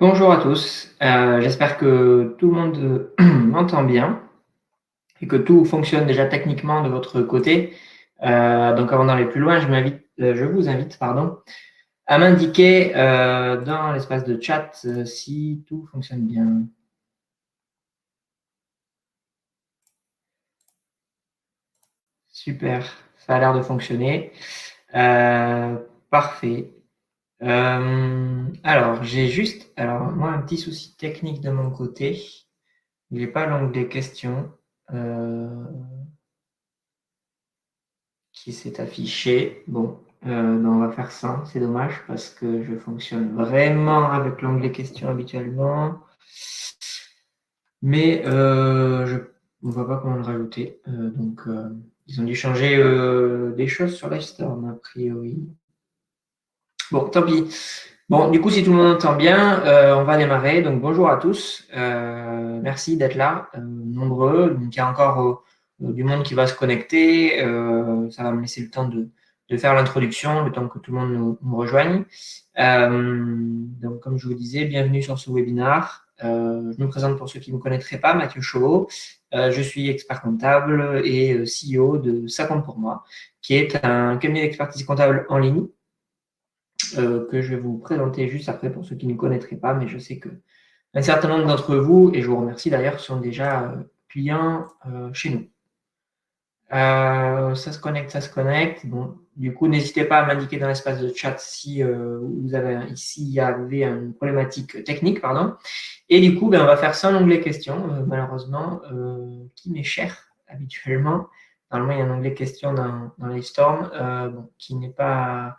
Bonjour à tous, j'espère que tout le monde m'entend bien et que tout fonctionne déjà techniquement de votre côté. Donc avant d'aller plus loin, je vous invite pardon, à m'indiquer dans l'espace de chat si tout fonctionne bien. Super, ça a l'air de fonctionner. Parfait. Alors, moi un petit souci technique de mon côté. J'ai pas l'onglet questions. Qui s'est affiché. Bon, ben on va faire ça, c'est dommage parce que je fonctionne vraiment avec l'onglet questions habituellement. Mais on ne voit pas comment le rajouter. Ils ont dû changer des choses sur Livestorm, a priori. Bon, tant pis. Bon, du coup, si tout le monde entend bien, on va démarrer. Donc, bonjour à tous. Merci d'être là, nombreux. Donc, il y a encore du monde qui va se connecter. Ça va me laisser le temps de faire l'introduction, le temps que tout le monde nous rejoigne. Donc, comme je vous disais, bienvenue sur ce webinaire. Je me présente pour ceux qui ne me connaîtraient pas, Mathieu Chauveau. Je suis expert comptable et CEO de Ça compte pour moi, qui est un cabinet d'expertise comptable en ligne que je vais vous présenter juste après pour ceux qui ne connaîtraient pas, mais je sais que un certain nombre d'entre vous, et je vous remercie d'ailleurs, sont déjà clients chez nous. Ça se connecte, ça se connecte. Bon, du coup, n'hésitez pas à m'indiquer dans l'espace de chat si vous avez ici il y avait une problématique technique, pardon. Et du coup, ben, on va faire sans onglet questions, malheureusement, qui m'est cher habituellement. Normalement, il y a un onglet questions dans Livestorm, bon, qui n'est pas,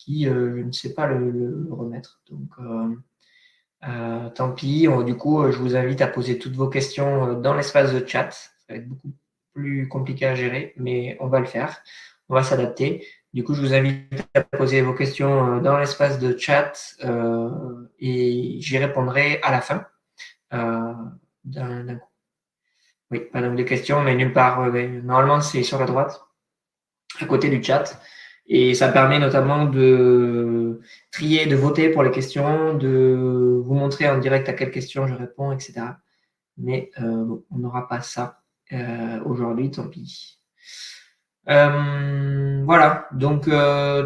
je ne sais pas le remettre. Donc, tant pis. Du coup, je vous invite à poser toutes vos questions dans l'espace de chat. Ça va être beaucoup plus compliqué à gérer, mais on va le faire. On va s'adapter. Du coup, je vous invite à poser vos questions dans l'espace de chat et j'y répondrai à la fin d'un coup. Oui, pas d'onglet questions, mais nulle part. Normalement, c'est sur la droite, à côté du chat. Et ça permet notamment de trier, de voter pour les questions, de vous montrer en direct à quelles questions je réponds, etc. Mais bon, on n'aura pas ça aujourd'hui, tant pis. Voilà, donc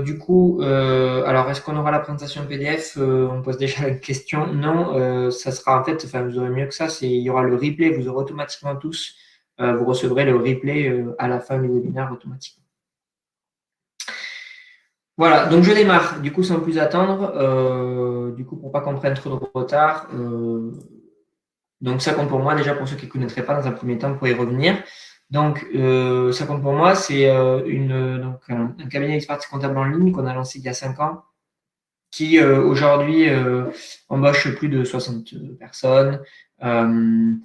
du coup, alors est-ce qu'on aura la présentation PDF? On pose déjà la question. Non, ça sera en fait, enfin vous aurez mieux que ça, il y aura le replay, vous aurez automatiquement tous, vous recevrez le replay à la fin du webinaire automatiquement. Voilà, donc je démarre, du coup sans plus attendre, du coup pour pas qu'on prenne trop de retard. Donc ça compte pour moi, déjà pour ceux qui ne connaîtraient pas dans un premier temps pour y revenir. Donc ça compte pour moi, c'est un cabinet d'expertise comptable en ligne qu'on a lancé il y a 5 ans, qui aujourd'hui embauche plus de 60 personnes. On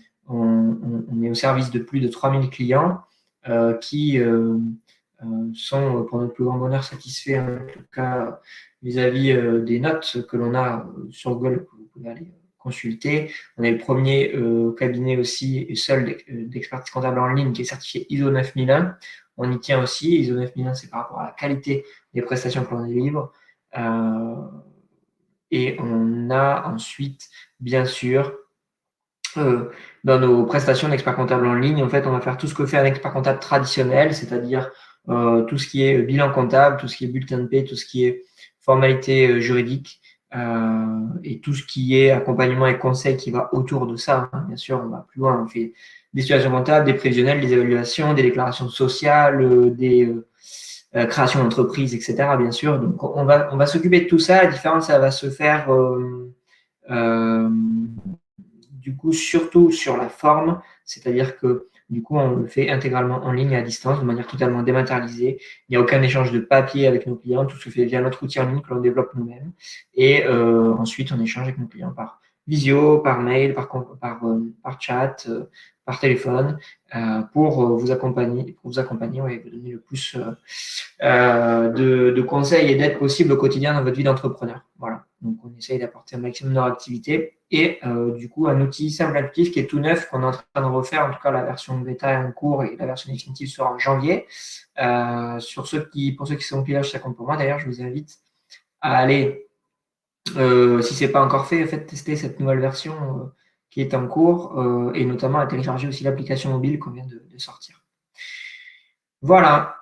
est au service de plus de 3000 clients qui sont, pour notre plus grand bonheur, satisfaits, en tout cas vis-à-vis des notes que l'on a sur Google, que vous pouvez aller consulter. On est le premier cabinet aussi et seul d'expertise comptable en ligne qui est certifié ISO 9001. On y tient aussi. ISO 9001, c'est par rapport à la qualité des prestations que l'on délivre. Et on a ensuite, bien sûr, dans nos prestations d'expert comptable en ligne, en fait, on va faire tout ce que fait un expert comptable traditionnel, c'est-à-dire tout ce qui est bilan comptable, tout ce qui est bulletin de paie, tout ce qui est formalité juridique et tout ce qui est accompagnement et conseil qui va autour de ça. Hein. Bien sûr, on va plus loin, on fait des situations comptables, des prévisionnels, des évaluations, des déclarations sociales, des création d'entreprise, etc. Bien sûr. Donc, on va s'occuper de tout ça. La différence, ça va se faire euh, du coup surtout sur la forme, c'est-à-dire que du coup, on le fait intégralement en ligne à distance, de manière totalement dématérialisée. Il n'y a aucun échange de papier avec nos clients, tout se fait via notre outil en ligne que l'on développe nous-mêmes. Et ensuite, on échange avec nos clients par visio, par mail, par chat, par téléphone, pour vous accompagner, ouais, vous donner le plus de conseils et d'aide possible au quotidien dans votre vie d'entrepreneur. Voilà. Donc, on essaye d'apporter un maximum de leur activité et du coup, un outil simple, intuitif qui est tout neuf, qu'on est en train de refaire. En tout cas, la version bêta est en cours et la version définitive sera en janvier. Pour ceux qui sont pilotes, ça compte pour moi. D'ailleurs, je vous invite à aller Si ce n'est pas encore fait, faites tester cette nouvelle version qui est en cours et notamment à télécharger aussi l'application mobile qu'on vient de sortir. Voilà.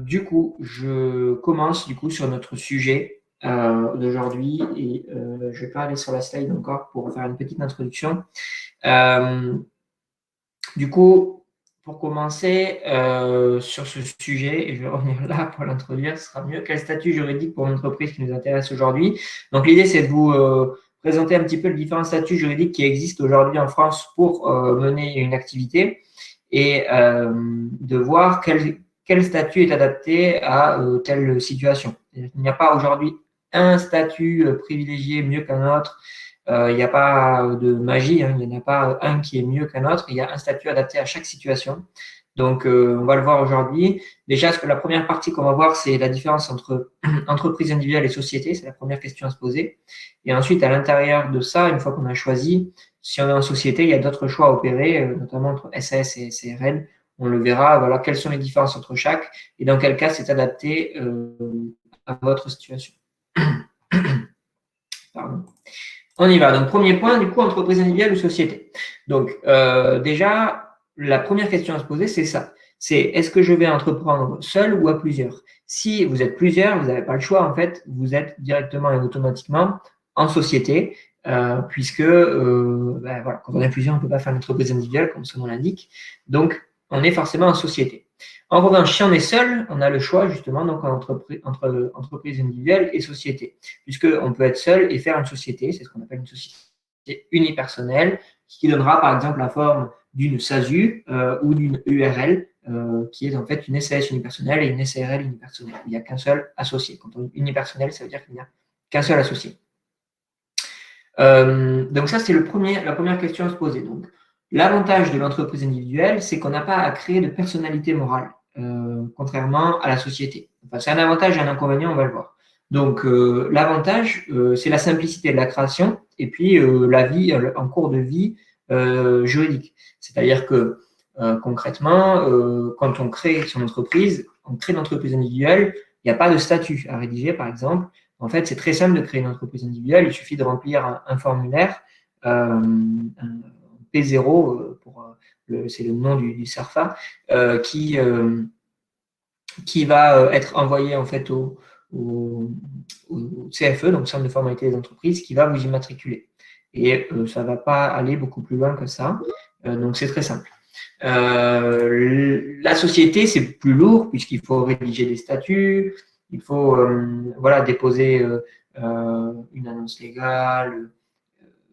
Du coup, je commence sur notre sujet d'aujourd'hui et je vais pas aller sur la slide encore pour faire une petite introduction. Du coup, pour commencer sur ce sujet, et je vais revenir là pour l'introduire, ce sera mieux. Quel statut juridique pour l'entreprise qui nous intéresse aujourd'hui? Donc, l'idée, c'est de vous présenter un petit peu les différents statuts juridiques qui existent aujourd'hui en France pour mener une activité et de voir quel statut est adapté à telle situation. Il n'y a pas aujourd'hui un statut privilégié mieux qu'un autre. Il n'y a pas de magie, hein, il n'y en a pas un qui est mieux qu'un autre. Il y a un statut adapté à chaque situation. Donc, on va le voir aujourd'hui. Déjà, la première partie qu'on va voir, c'est la différence entre entreprise individuelle et société. C'est la première question à se poser. Et ensuite, à l'intérieur de ça, une fois qu'on a choisi, si on est en société, il y a d'autres choix à opérer, notamment entre SAS et SARL. On le verra, voilà, quelles sont les différences entre chaque et dans quel cas c'est adapté à votre situation. Pardon. On y va. Donc, premier point, du coup, entreprise individuelle ou société. Donc, déjà, la première question à se poser, c'est ça. C'est est-ce que je vais entreprendre seul ou à plusieurs? Si vous êtes plusieurs, vous n'avez pas le choix, en fait, vous êtes directement et automatiquement en société, puisque voilà, quand on est plusieurs, on ne peut pas faire une entreprise individuelle, comme son nom l'indique. Donc, on est forcément en société. En revanche, si on est seul, on a le choix justement donc entre entreprise individuelle et société, puisqu'on peut être seul et faire une société, c'est ce qu'on appelle une société unipersonnelle, qui donnera par exemple la forme d'une SASU ou d'une URL, qui est en fait une SAS unipersonnelle et une SARL unipersonnelle. Il n'y a qu'un seul associé. Quand on dit unipersonnel, ça veut dire qu'il n'y a qu'un seul associé. Donc ça, c'est la première question à se poser. Donc, l'avantage de l'entreprise individuelle, c'est qu'on n'a pas à créer de personnalité morale, contrairement à la société. Enfin, c'est un avantage et un inconvénient, on va le voir. Donc, l'avantage, c'est la simplicité de la création et puis la vie en cours de vie juridique. C'est-à-dire que concrètement, quand on crée son entreprise, on crée une entreprise individuelle, il n'y a pas de statut à rédiger, par exemple. En fait, c'est très simple de créer une entreprise individuelle. Il suffit de remplir un formulaire, un P0, c'est le nom du SERFA, qui va être envoyé en fait au CFE, donc Centre de formalité des entreprises, qui va vous immatriculer. Et ça ne va pas aller beaucoup plus loin que ça. Donc, c'est très simple. La société, c'est plus lourd puisqu'il faut rédiger des statuts, il faut voilà, déposer une annonce légale,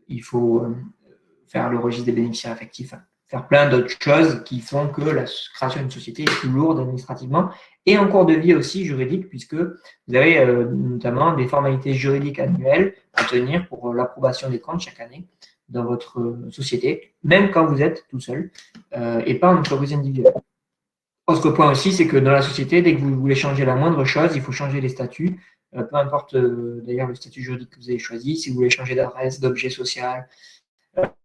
il faut faire le registre des bénéficiaires effectifs, faire plein d'autres choses qui font que la création d'une société est plus lourde administrativement et en cours de vie aussi juridique, puisque vous avez notamment des formalités juridiques annuelles à tenir pour l'approbation des comptes chaque année dans votre société, même quand vous êtes tout seul et pas en entreprise individuelle. Autre point aussi, c'est que dans la société, dès que vous voulez changer la moindre chose, il faut changer les statuts, peu importe d'ailleurs le statut juridique que vous avez choisi, si vous voulez changer d'adresse, d'objet social,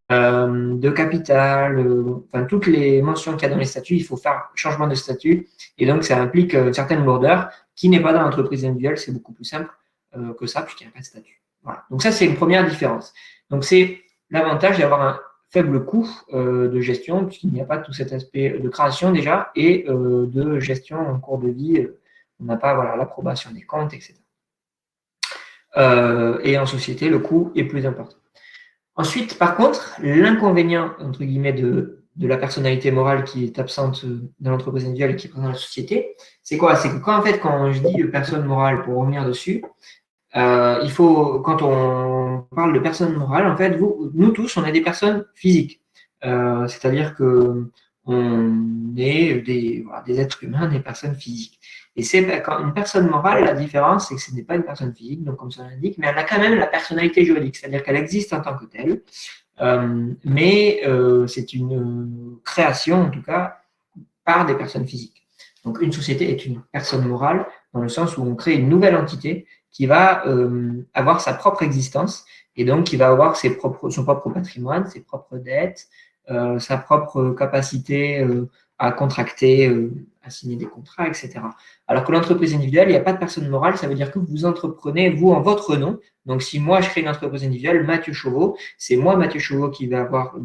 de capital, enfin toutes les mentions qu'il y a dans les statuts, il faut faire changement de statut et donc ça implique une certaine lourdeur qui n'est pas dans l'entreprise individuelle, c'est beaucoup plus simple que ça puisqu'il n'y a pas de statut. Voilà. Donc ça, c'est une première différence. Donc c'est l'avantage d'avoir un faible coût de gestion puisqu'il n'y a pas tout cet aspect de création déjà et de gestion en cours de vie. On n'a pas voilà, l'approbation des comptes, etc. Et en société, le coût est plus important. Ensuite, par contre, l'inconvénient, entre guillemets, de la personnalité morale qui est absente dans l'entreprise individuelle et qui est présente dans la société, c'est quoi? C'est que quand je dis personne morale, pour revenir dessus, il faut, quand on parle de personne morale, en fait, nous tous, on est des personnes physiques. C'est-à-dire que on est des êtres humains, des personnes physiques. Et c'est quand une personne morale, la différence, c'est que ce n'est pas une personne physique, donc comme ça l'indique, mais elle a quand même la personnalité juridique, c'est-à-dire qu'elle existe en tant que telle, mais c'est une création, en tout cas, par des personnes physiques. Donc une société est une personne morale dans le sens où on crée une nouvelle entité qui va avoir sa propre existence et donc qui va avoir son propre patrimoine, ses propres dettes, sa propre capacité à contracter, à signer des contrats, etc. Alors que l'entreprise individuelle, il n'y a pas de personne morale, ça veut dire que vous entreprenez, vous, en votre nom. Donc, si moi, je crée une entreprise individuelle, Mathieu Chauveau, c'est moi, Mathieu Chauveau, qui vais avoir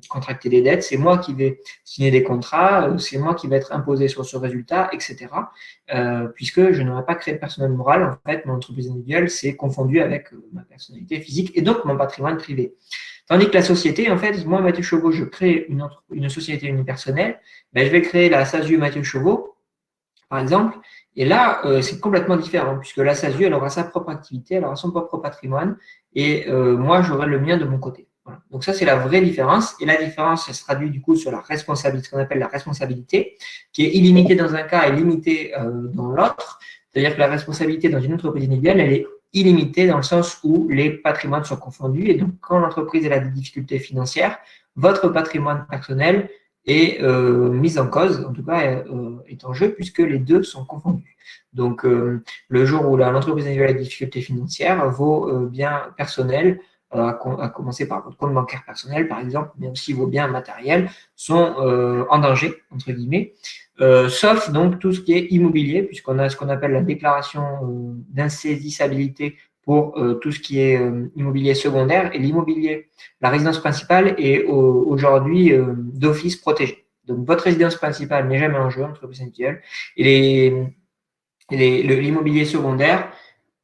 contracté des dettes, c'est moi qui vais signer des contrats, c'est moi qui vais être imposé sur ce résultat, etc. Puisque je n'aurais pas créé de personnel moral, en fait, mon entreprise individuelle, c'est confondu avec ma personnalité physique et donc mon patrimoine privé. Tandis que la société, en fait, moi, Mathieu Chauveau, je crée une société unipersonnelle, ben, je vais créer la SASU Mathieu Chauveau, par exemple, et là, c'est complètement différent, puisque la SASU, elle aura sa propre activité, elle aura son propre patrimoine, et moi, j'aurai le mien de mon côté. Voilà. Donc ça, c'est la vraie différence, et la différence, elle se traduit du coup sur la responsabilité, ce qu'on appelle la responsabilité, qui est illimitée dans un cas et limitée dans l'autre. C'est-à-dire que la responsabilité dans une entreprise individuelle, elle est illimitée dans le sens où les patrimoines sont confondus, et donc quand l'entreprise a des difficultés financières, votre patrimoine personnel est mise en cause, en tout cas est en jeu, puisque les deux sont confondus. Donc, le jour où l'entreprise individuelle a des difficultés financières, vos biens personnels, à commencer par votre compte bancaire personnel, par exemple, mais aussi vos biens matériels, sont en danger, entre guillemets, sauf donc tout ce qui est immobilier, puisqu'on a ce qu'on appelle la déclaration d'insaisissabilité pour tout ce qui est immobilier secondaire, et l'immobilier, la résidence principale est aujourd'hui d'office protégée. Donc, votre résidence principale n'est jamais en jeu, entreprise individuelle, et l'immobilier secondaire,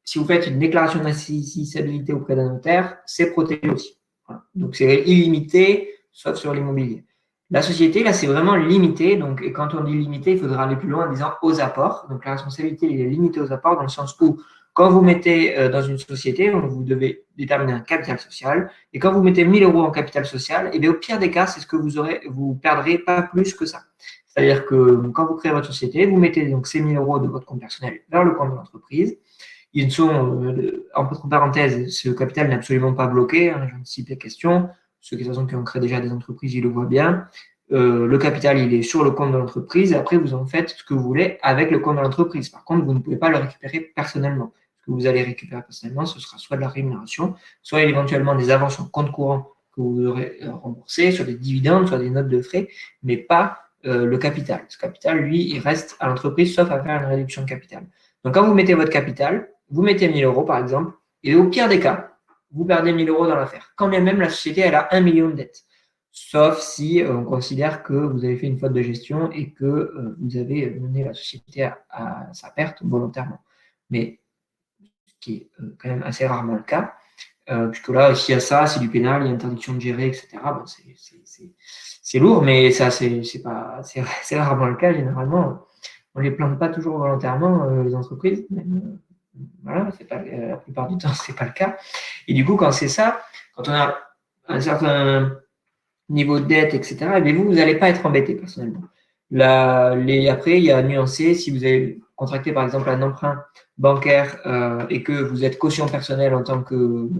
si vous faites une déclaration d'insaisissabilité auprès d'un notaire, c'est protégé aussi. Voilà. Donc, c'est illimité, sauf sur l'immobilier. La société, là, c'est vraiment limité. Donc, et quand on dit limité, il faudra aller plus loin en disant aux apports. Donc, la responsabilité est limitée aux apports dans le sens où, quand vous mettez dans une société, vous devez déterminer un capital social. Et quand vous mettez 1 000 € en capital social, et bien, au pire des cas, c'est ce que vous perdrez pas plus que ça. C'est-à-dire que quand vous créez votre société, vous mettez donc ces 1 000 € de votre compte personnel vers le compte de l'entreprise. Ils sont, entre parenthèses, ce capital n'est absolument pas bloqué. Hein, j'anticipe les questions. Ceux qui ont créé déjà des entreprises, ils le voient bien. Le capital, il est sur le compte de l'entreprise. Et après, vous en faites ce que vous voulez avec le compte de l'entreprise. Par contre, vous ne pouvez pas le récupérer personnellement. Ce que vous allez récupérer personnellement, ce sera soit de la rémunération, soit éventuellement des avances en compte courant que vous aurez remboursé, soit des dividendes, soit des notes de frais, mais pas le capital. Ce capital, lui, il reste à l'entreprise, sauf à faire une réduction de capital. Donc, quand vous mettez votre capital, vous mettez 1 000 € par exemple, et au pire des cas, vous perdez 1 000 € dans l'affaire. Quand bien même la société, elle a 1 million de dettes. Sauf si on considère que vous avez fait une faute de gestion et que vous avez mené la société à sa perte volontairement. Mais ce qui est quand même assez rarement le cas, puisque là, s'il y a ça, c'est du pénal, il y a interdiction de gérer, etc. Bon, c'est lourd, mais ça, c'est rarement le cas. Généralement, on ne les plante pas toujours volontairement, les entreprises. Même, voilà, la plupart du temps, ce n'est pas le cas. Et du coup, quand c'est ça, quand on a un certain niveau de dette, etc., et bien vous n'allez pas être embêté personnellement. Après, il y a à nuancer. Si vous avez contracté, par exemple, un emprunt bancaire et que vous êtes caution personnelle en tant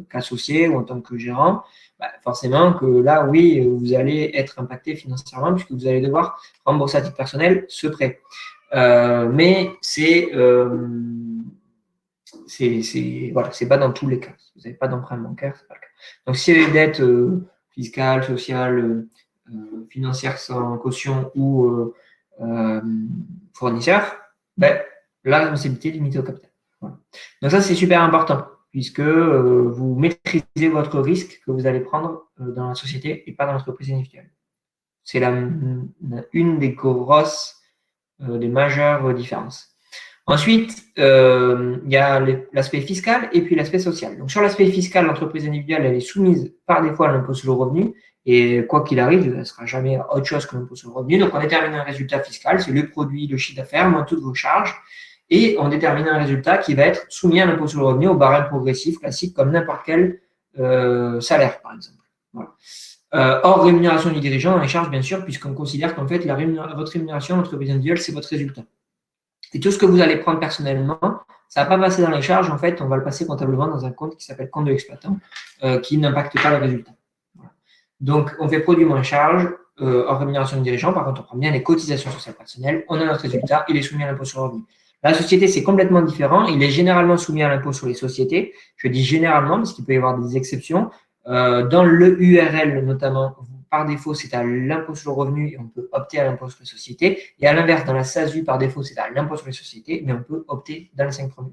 qu'associé ou en tant que gérant, bah, forcément que là, oui, vous allez être impacté financièrement puisque vous allez devoir rembourser à titre personnel ce prêt. Mais voilà, c'est pas dans tous les cas. Si vous n'avez pas d'emprunt bancaire, c'est pas le cas. Donc, si vous avez des dettes fiscales, sociales, financières sans caution ou fournisseur, ben, la responsabilité est limitée au capital. Voilà. Donc, ça, c'est super important puisque vous maîtrisez votre risque que vous allez prendre dans la société et pas dans l'entreprise individuelle. C'est une des grosses, des majeures différences. Ensuite, il y a l'aspect fiscal et puis l'aspect social. Donc, sur l'aspect fiscal, l'entreprise individuelle, elle est soumise par défaut à l'impôt sur le revenu. Et quoi qu'il arrive, elle ne sera jamais autre chose que l'impôt sur le revenu. Donc, on détermine un résultat fiscal, c'est le produit, le chiffre d'affaires, moins toutes vos charges. Et on détermine un résultat qui va être soumis à l'impôt sur le revenu au barème progressif classique, comme n'importe quel salaire, par exemple. Voilà. Hors rémunération du dirigeant, on les charge bien sûr, puisqu'on considère qu'en fait, votre rémunération, l'entreprise individuelle, c'est votre résultat. Et tout ce que vous allez prendre personnellement, ça ne va pas passer dans les charges. En fait, on va le passer comptablement dans un compte qui s'appelle compte de l'exploitant, qui n'impacte pas le résultat. Voilà. Donc, on fait produit moins charge en rémunération du dirigeant. Par contre, on prend bien les cotisations sociales personnelles. On a notre résultat. Il est soumis à l'impôt sur le revenu. La société, c'est complètement différent. Il est généralement soumis à l'impôt sur les sociétés. Je dis généralement parce qu'il peut y avoir des exceptions. Dans le URL, notamment, par défaut, c'est à l'impôt sur le revenu et on peut opter à l'impôt sur les sociétés. Et à l'inverse, dans la SASU, par défaut, c'est à l'impôt sur les sociétés, mais on peut opter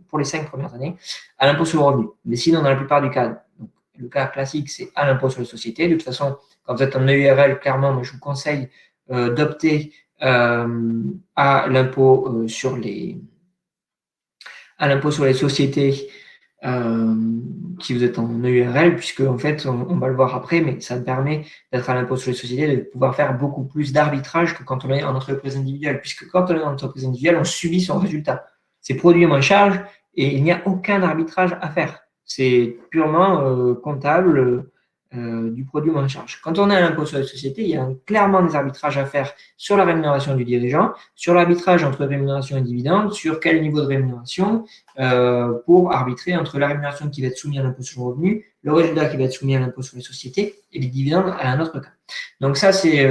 pour les 5 premières années à l'impôt sur le revenu. Mais sinon, dans la plupart du cas, donc, le cas classique, c'est à l'impôt sur les sociétés. De toute façon, quand vous êtes en EURL, clairement, moi, je vous conseille d'opter à l'impôt sur les sociétés si vous êtes en EURL, puisque en fait, on va le voir après, mais ça me permet d'être à l'impôt sur les sociétés, de pouvoir faire beaucoup plus d'arbitrage que quand on est en entreprise individuelle, puisque quand on est en entreprise individuelle, on subit son résultat. C'est produit moins charge et il n'y a aucun arbitrage à faire. C'est purement comptable du produit moins charge. Quand on est à l'impôt sur les sociétés, il y a clairement des arbitrages à faire sur la rémunération du dirigeant, sur l'arbitrage entre rémunération et dividende, sur quel niveau de rémunération, pour arbitrer entre la rémunération qui va être soumise à l'impôt sur le revenu, le résultat qui va être soumis à l'impôt sur les sociétés et les dividendes à un autre cas. Donc ça, c'est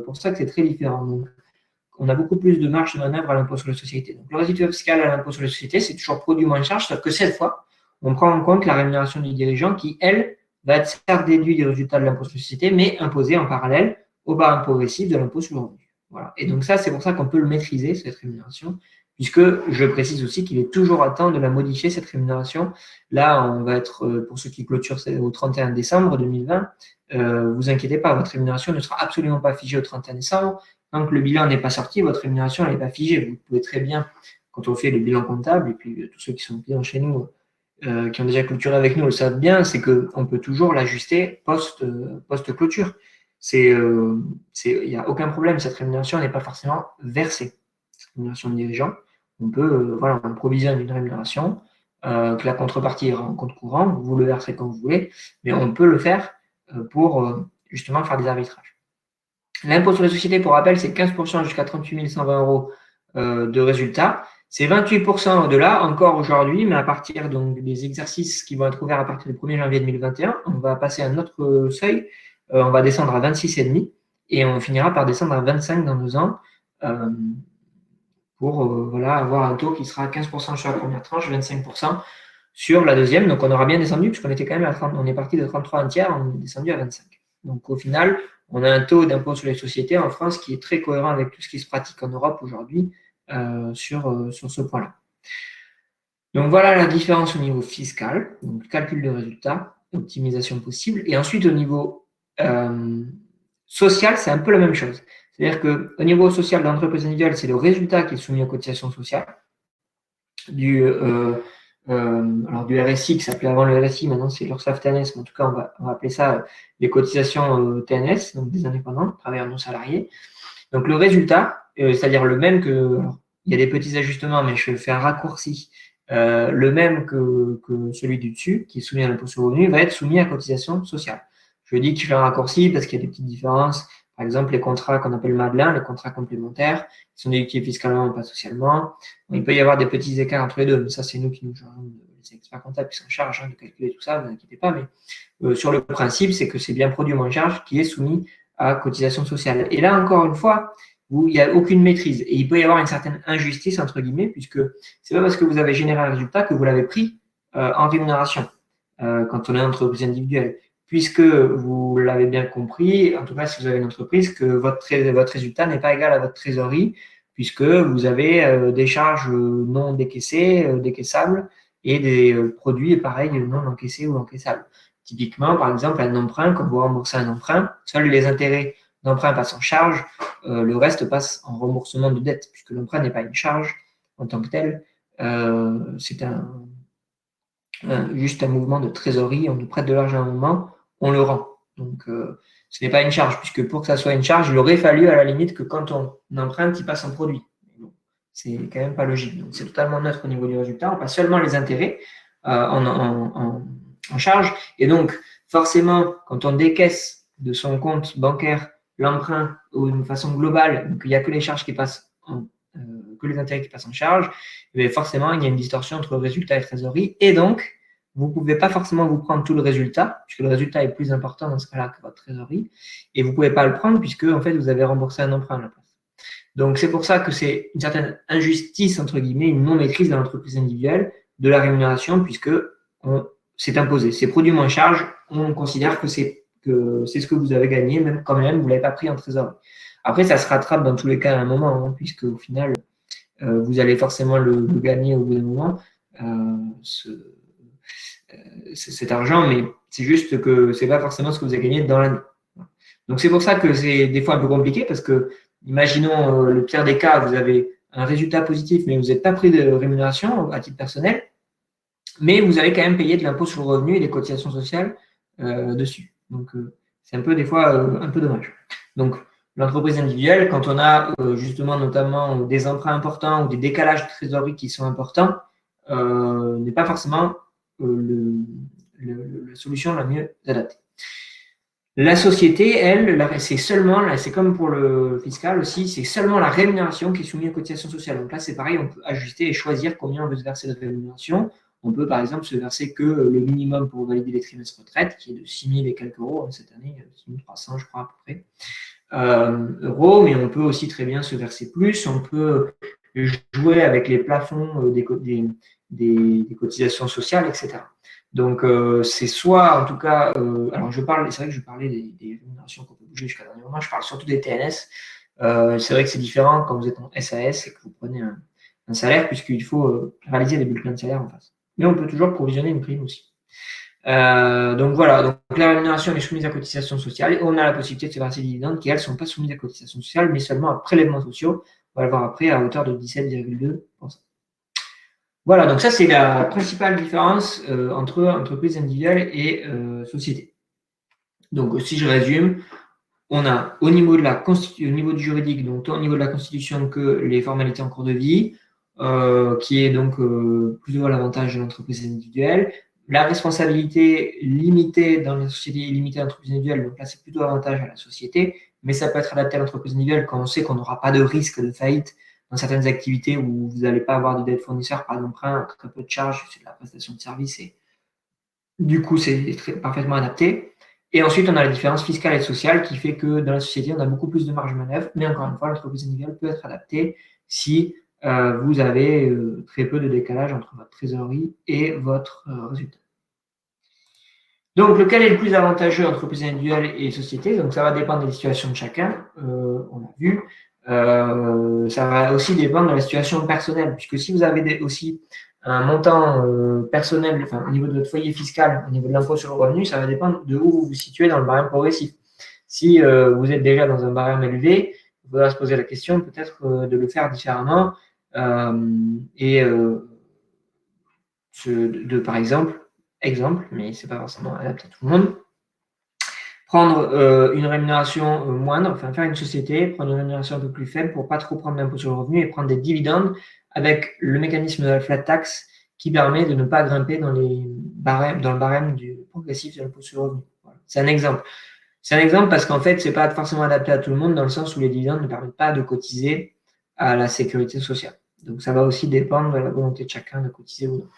pour ça que c'est très différent. Donc, on a beaucoup plus de marge de manœuvre à l'impôt sur les sociétés. Donc le résultat fiscal à l'impôt sur les sociétés, c'est toujours produit moins charge, sauf que cette fois, on prend en compte la rémunération du dirigeant qui, elle, va être certes déduite du résultat de l'impôt sur les sociétés, mais imposée en parallèle au barème progressif de l'impôt sur le revenu. Voilà. Et donc ça, c'est pour ça qu'on peut le maîtriser, cette rémunération, puisque je précise aussi qu'il est toujours à temps de la modifier, cette rémunération. Là, on va être, pour ceux qui clôturent au 31 décembre 2020, vous inquiétez pas, votre rémunération ne sera absolument pas figée au 31 décembre. Tant que le bilan n'est pas sorti, votre rémunération n'est pas figée. Vous pouvez très bien, quand on fait le bilan comptable, et puis tous ceux qui sont clients chez nous, qui ont déjà clôturé avec nous le savent bien, c'est qu'on peut toujours l'ajuster post-clôture. Il n'y a aucun problème, cette rémunération n'est pas forcément versée. Cette rémunération de dirigeant, on peut, on provisionne une rémunération, que la contrepartie est en compte courant, vous le versez comme vous voulez, mais on peut le faire pour justement faire des arbitrages. L'impôt sur les sociétés, pour rappel, c'est 15% jusqu'à 38 120 euros de résultat. C'est 28% au-delà, encore aujourd'hui, mais à partir donc, des exercices qui vont être ouverts à partir du 1er janvier 2021, on va passer à un autre seuil, on va descendre à 26,5 et on finira par descendre à 25 dans 2 ans pour avoir un taux qui sera 15% sur la première tranche, 25% sur la deuxième. Donc on aura bien descendu, puisqu'on était quand même à 30, on est parti de 33 un tiers, on est descendu à 25. Donc au final, on a un taux d'impôt sur les sociétés en France qui est très cohérent avec tout ce qui se pratique en Europe aujourd'hui sur ce point-là. Donc voilà la différence au niveau fiscal, donc calcul de résultats, optimisation possible. Et ensuite au niveau social, c'est un peu la même chose. C'est-à-dire qu'au niveau social d'entreprise individuelle, c'est le résultat qui est soumis aux cotisations sociales du RSI, qui s'appelait avant le RSI, maintenant c'est l'URSSAF TNS, mais en tout cas on va appeler ça les cotisations TNS, donc des indépendants, travailleurs non salariés. Donc le résultat, c'est-à-dire le même que, alors, il y a des petits ajustements, mais je fais un raccourci, le même que celui du dessus, qui est soumis à l'impôt sur le revenu, va être soumis à cotisation sociale. Je dis que je fais un raccourci parce qu'il y a des petites différences. Par exemple, les contrats qu'on appelle Madelin, les contrats complémentaires, qui sont déductibles fiscalement, pas socialement. Il peut y avoir des petits écarts entre les deux, mais ça, c'est nous qui nous gérons, les experts comptables qui sont en charge de calculer tout ça, ne vous inquiétez pas. Mais sur le principe, c'est que c'est bien produit moins charge qui est soumis à cotisation sociale. Et là, encore une fois, il n'y a aucune maîtrise. Et il peut y avoir une certaine injustice, entre guillemets, puisque c'est pas parce que vous avez généré un résultat que vous l'avez pris en rémunération quand on est entreprise individuelle. Puisque vous l'avez bien compris, en tout cas si vous avez une entreprise, que votre résultat n'est pas égal à votre trésorerie, puisque vous avez des charges non décaissées, décaissables, et des produits pareils non encaissés ou encaissables. Typiquement, par exemple, un emprunt, quand vous remboursez un emprunt, seuls les intérêts d'emprunt passent en charge, le reste passe en remboursement de dette, puisque l'emprunt n'est pas une charge en tant que tel, c'est juste un mouvement de trésorerie, on nous prête de l'argent à un moment, on le rend. Donc, ce n'est pas une charge, puisque pour que ça soit une charge, il aurait fallu à la limite que quand on emprunte, il passe en produit. C'est quand même pas logique. Donc, c'est totalement neutre au niveau du résultat. On passe seulement les intérêts en charge. Et donc, forcément, quand on décaisse de son compte bancaire l'emprunt d'une façon globale, donc il n'y a que les charges qui passent que les intérêts qui passent en charge, et forcément, il y a une distorsion entre résultat et trésorerie. Et donc, vous ne pouvez pas forcément vous prendre tout le résultat, puisque le résultat est plus important dans ce cas-là que votre trésorerie, et vous ne pouvez pas le prendre puisque en fait, vous avez remboursé un emprunt à la place. Donc, c'est pour ça que c'est une certaine injustice, entre guillemets, une non-maîtrise dans l'entreprise individuelle de la rémunération, puisque c'est imposé. C'est produit moins charge, on considère que c'est que c'est ce que vous avez gagné, même quand même, vous ne l'avez pas pris en trésorerie. Après, ça se rattrape dans tous les cas à un moment, hein, puisque au final, vous allez forcément le gagner au bout d'un moment, cet argent, mais c'est juste que ce n'est pas forcément ce que vous avez gagné dans l'année. Donc c'est pour ça que c'est des fois un peu compliqué, parce que, imaginons le pire des cas, vous avez un résultat positif, mais vous n'êtes pas pris de rémunération à titre personnel, mais vous avez quand même payé de l'impôt sur le revenu et des cotisations sociales dessus. Donc, c'est un peu des fois un peu dommage. Donc, l'entreprise individuelle, quand on a justement notamment des emprunts importants ou des décalages de trésorerie qui sont importants, n'est pas forcément la solution la mieux adaptée. La société, elle, c'est seulement, c'est comme pour le fiscal aussi, c'est seulement la rémunération qui est soumise aux cotisations sociales. Donc là, c'est pareil, on peut ajuster et choisir combien on veut se verser de rémunération. On peut, par exemple, se verser que le minimum pour valider les trimestres retraite, qui est de 6 000 et quelques euros cette année, 6 300, je crois, à peu près, euros. Mais on peut aussi très bien se verser plus. On peut jouer avec les plafonds des cotisations sociales, etc. Donc, c'est soit, en tout cas, alors c'est vrai que je parlais des rémunérations qu'on peut bouger jusqu'à dernier moment, je parle surtout des TNS. C'est vrai que c'est différent quand vous êtes en SAS et que vous prenez un salaire, puisqu'il faut réaliser des bulletins de salaire en face. Mais on peut toujours provisionner une prime aussi. Donc voilà, donc la rémunération est soumise à cotisation sociale et on a la possibilité de se verser des dividendes qui, elles, ne sont pas soumises à cotisation sociale, mais seulement à prélèvements sociaux. On va le voir après à hauteur de 17,2%. Voilà, donc ça, c'est la principale différence entre entreprise individuelle et société. Donc, si je résume, on a au niveau du juridique, donc au niveau de la Constitution, que les formalités en cours de vie, qui est donc plutôt à l'avantage de l'entreprise individuelle. La responsabilité limitée dans la société est limitée à l'entreprise individuelle, donc là, c'est plutôt avantage à la société, mais ça peut être adapté à l'entreprise individuelle quand on sait qu'on n'aura pas de risque de faillite dans certaines activités où vous n'allez pas avoir de dette fournisseur, par d'emprunt, très peu de charges, c'est de la prestation de service et du coup, c'est parfaitement adapté. Et ensuite, on a la différence fiscale et sociale qui fait que dans la société, on a beaucoup plus de marge de manœuvre, mais encore une fois, l'entreprise individuelle peut être adaptée si vous avez très peu de décalage entre votre trésorerie et votre résultat. Donc, lequel est le plus avantageux, entreprise individuelle et société? Donc, ça va dépendre des situations de chacun, on l'a vu. Ça va aussi dépendre de la situation personnelle, puisque si vous avez aussi un montant personnel, enfin, au niveau de votre foyer fiscal, au niveau de l'impôt sur le revenu, ça va dépendre de où vous vous situez dans le barème progressif. Si vous êtes déjà dans un barème élevé, il faudra se poser la question peut-être de le faire différemment et par exemple, mais ce n'est pas forcément adapté à tout le monde, prendre une rémunération moindre, enfin faire une société, prendre une rémunération un peu plus faible pour ne pas trop prendre d'impôt sur le revenu et prendre des dividendes avec le mécanisme de la flat tax qui permet de ne pas grimper dans le barème du progressif de l'impôt sur le revenu. Voilà. C'est un exemple. C'est un exemple parce qu'en fait, ce n'est pas forcément adapté à tout le monde dans le sens où les dividendes ne permettent pas de cotiser à la sécurité sociale. Donc, ça va aussi dépendre de la volonté de chacun de cotiser ou non.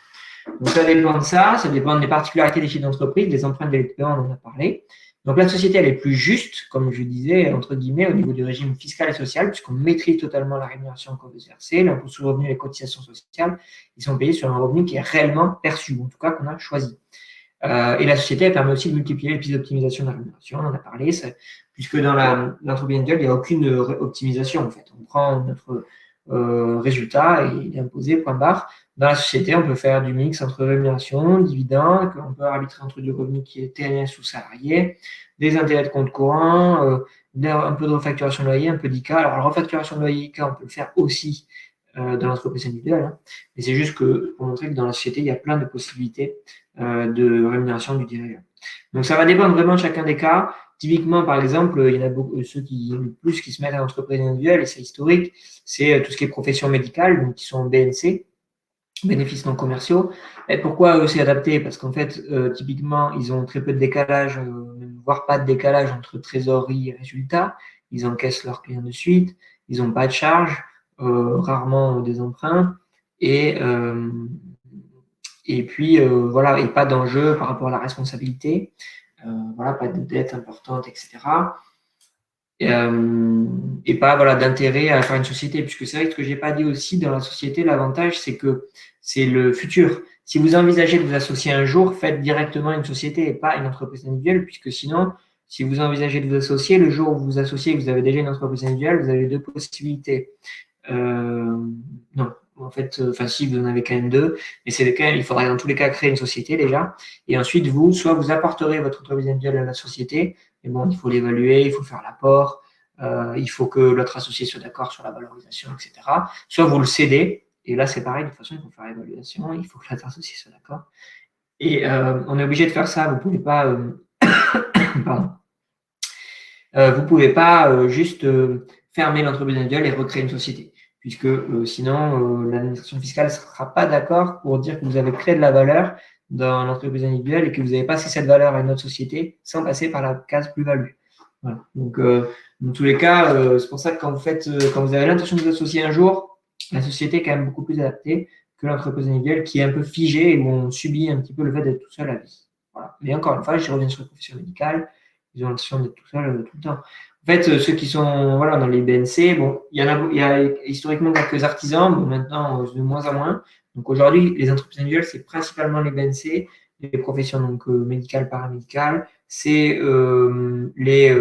Donc, ça dépend de ça dépend des particularités des chiffres d'entreprise, des empreintes de paiement, on en a parlé. Donc, la société, elle est plus juste, comme je disais, entre guillemets, au niveau du régime fiscal et social, puisqu'on maîtrise totalement la rémunération qu'on veut se verser, l'impôt sur le revenu et les cotisations sociales, ils sont payés sur un revenu qui est réellement perçu, en tout cas qu'on a choisi. Et la société, elle permet aussi de multiplier les pistes d'optimisation de la rémunération, on en a parlé, puisque dans l'entreprise individuelle, il n'y a aucune optimisation, en fait. On prend notre résultat et il est imposé, point barre. Dans la société, on peut faire du mix entre rémunération, dividendes, on peut arbitrer entre du revenu qui est TNS ou salarié, des intérêts de compte courant, un peu de refacturation de loyer, un peu d'ICA. Alors, la refacturation de loyer ICA, on peut le faire aussi dans l'entreprise individuelle, hein. Mais c'est juste que pour montrer que dans la société, il y a plein de possibilités de rémunération du dirigeant. Donc, ça va dépendre vraiment de chacun des cas. Typiquement, par exemple, il y en a beaucoup, ceux qui se mettent à l'entreprise individuelle, et c'est historique, c'est tout ce qui est profession médicale, donc qui sont en BNC, bénéfices non commerciaux. Et pourquoi c'est adapté? Parce qu'en fait, typiquement, ils ont très peu de décalage, voire pas de décalage entre trésorerie et résultat. Ils encaissent leurs clients de suite, ils n'ont pas de charges, rarement des emprunts, et puis voilà, et pas d'enjeu par rapport à la responsabilité. Voilà, pas de dette importante, etc. Et pas voilà, d'intérêt à faire une société, puisque c'est vrai que ce que je n'ai pas dit aussi dans la société, l'avantage, c'est que c'est le futur. Si vous envisagez de vous associer un jour, faites directement une société et pas une entreprise individuelle, puisque sinon, Si vous envisagez de vous associer, le jour où vous vous associez et que vous avez déjà une entreprise individuelle, vous avez deux possibilités. Non, en fait, si vous en avez quand même deux, mais c'est lesquels il faudra dans tous les cas créer une société déjà. Et ensuite, soit vous apporterez votre entreprise individuelle à la société, mais bon, il faut l'évaluer, il faut faire l'apport, il faut que l'autre associé soit d'accord sur la valorisation, etc. Soit vous le cédez, et là c'est pareil, de toute façon, il faut faire l'évaluation, il faut que l'autre associé soit d'accord. Et on est obligé de faire ça, vous ne pouvez pas. Pardon. Vous ne pouvez pas juste fermer l'entreprise individuelle et recréer une société, puisque sinon, l'administration fiscale ne sera pas d'accord pour dire que vous avez créé de la valeur dans l'entreprise individuelle et que vous avez passé cette valeur à une autre société sans passer par la case plus-value. Voilà. Donc, dans tous les cas, c'est pour ça que quand vous avez l'intention de vous associer un jour, la société est quand même beaucoup plus adaptée que l'entreprise individuelle qui est un peu figée et où on subit un petit peu le fait d'être tout seul à vie. Voilà. Mais encore une fois, je reviens sur la profession médicale. Ils ont l'impression d'être tout seuls tout le temps. En fait, ceux qui sont dans les BNC, bon, il y a historiquement quelques artisans, mais maintenant de moins en moins. Donc aujourd'hui, les entreprises individuelles, c'est principalement les BNC, les professions donc médicales, paramédicales, c'est les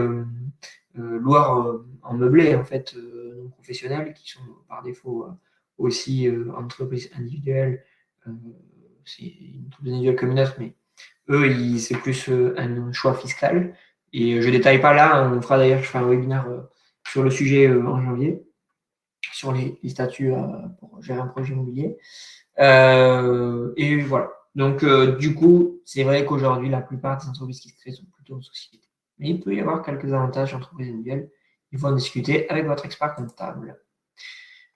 loueurs en meublé en fait non professionnels qui sont par défaut aussi entreprises individuelles. C'est une entreprise individuelle comme une autre, mais eux, c'est plus un choix fiscal. Et je ne détaille pas là, on fera d'ailleurs, je ferai un webinaire sur le sujet en janvier, sur les statuts pour gérer un projet immobilier. Et voilà. Donc, du coup, c'est vrai qu'aujourd'hui, la plupart des entreprises qui se créent sont plutôt en société. Mais il peut y avoir quelques avantages d'entreprise individuelle. Il faut en discuter avec votre expert comptable.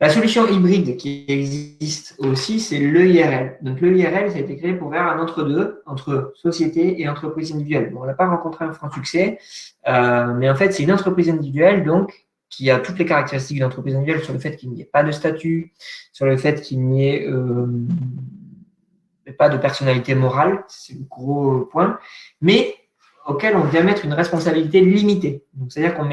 La solution hybride qui existe aussi, c'est l'EIRL. Donc l'EIRL, ça a été créé pour faire un entre-deux entre société et entreprise individuelle. Bon, on n'a pas rencontré un franc succès, mais en fait, c'est une entreprise individuelle donc qui a toutes les caractéristiques d'une entreprise individuelle sur le fait qu'il n'y ait pas de statut, sur le fait qu'il n'y ait pas de personnalité morale, c'est le gros point, mais auquel on vient mettre une responsabilité limitée. Donc, c'est-à-dire qu'on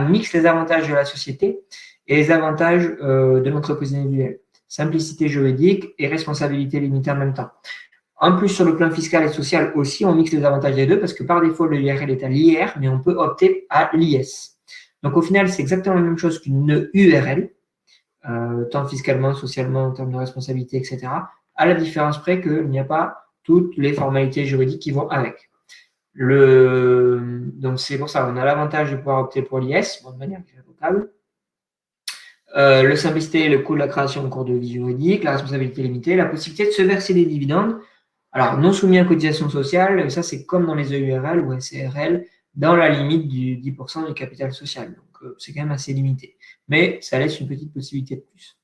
mixe les avantages de la société et les avantages de l'entreprise individuelle. Simplicité juridique et responsabilité limitée en même temps. En plus, sur le plan fiscal et social aussi, on mixe les avantages des deux parce que par défaut, le IRL est à l'IR, mais on peut opter à l'IS. Donc, au final, c'est exactement la même chose qu'une URL, tant fiscalement, socialement, en termes de responsabilité, etc., à la différence près qu'il n'y a pas toutes les formalités juridiques qui vont avec. Donc, c'est pour ça, on a l'avantage de pouvoir opter pour l'IS, de manière irrévocable. Le simplicité, le coût de la création en cours de vie juridique, la responsabilité limitée, la possibilité de se verser des dividendes. Alors, non soumis à cotisation sociale, ça c'est comme dans les EURL ou SCRL, dans la limite du 10% du capital social. Donc, c'est quand même assez limité. Mais ça laisse une petite possibilité de plus.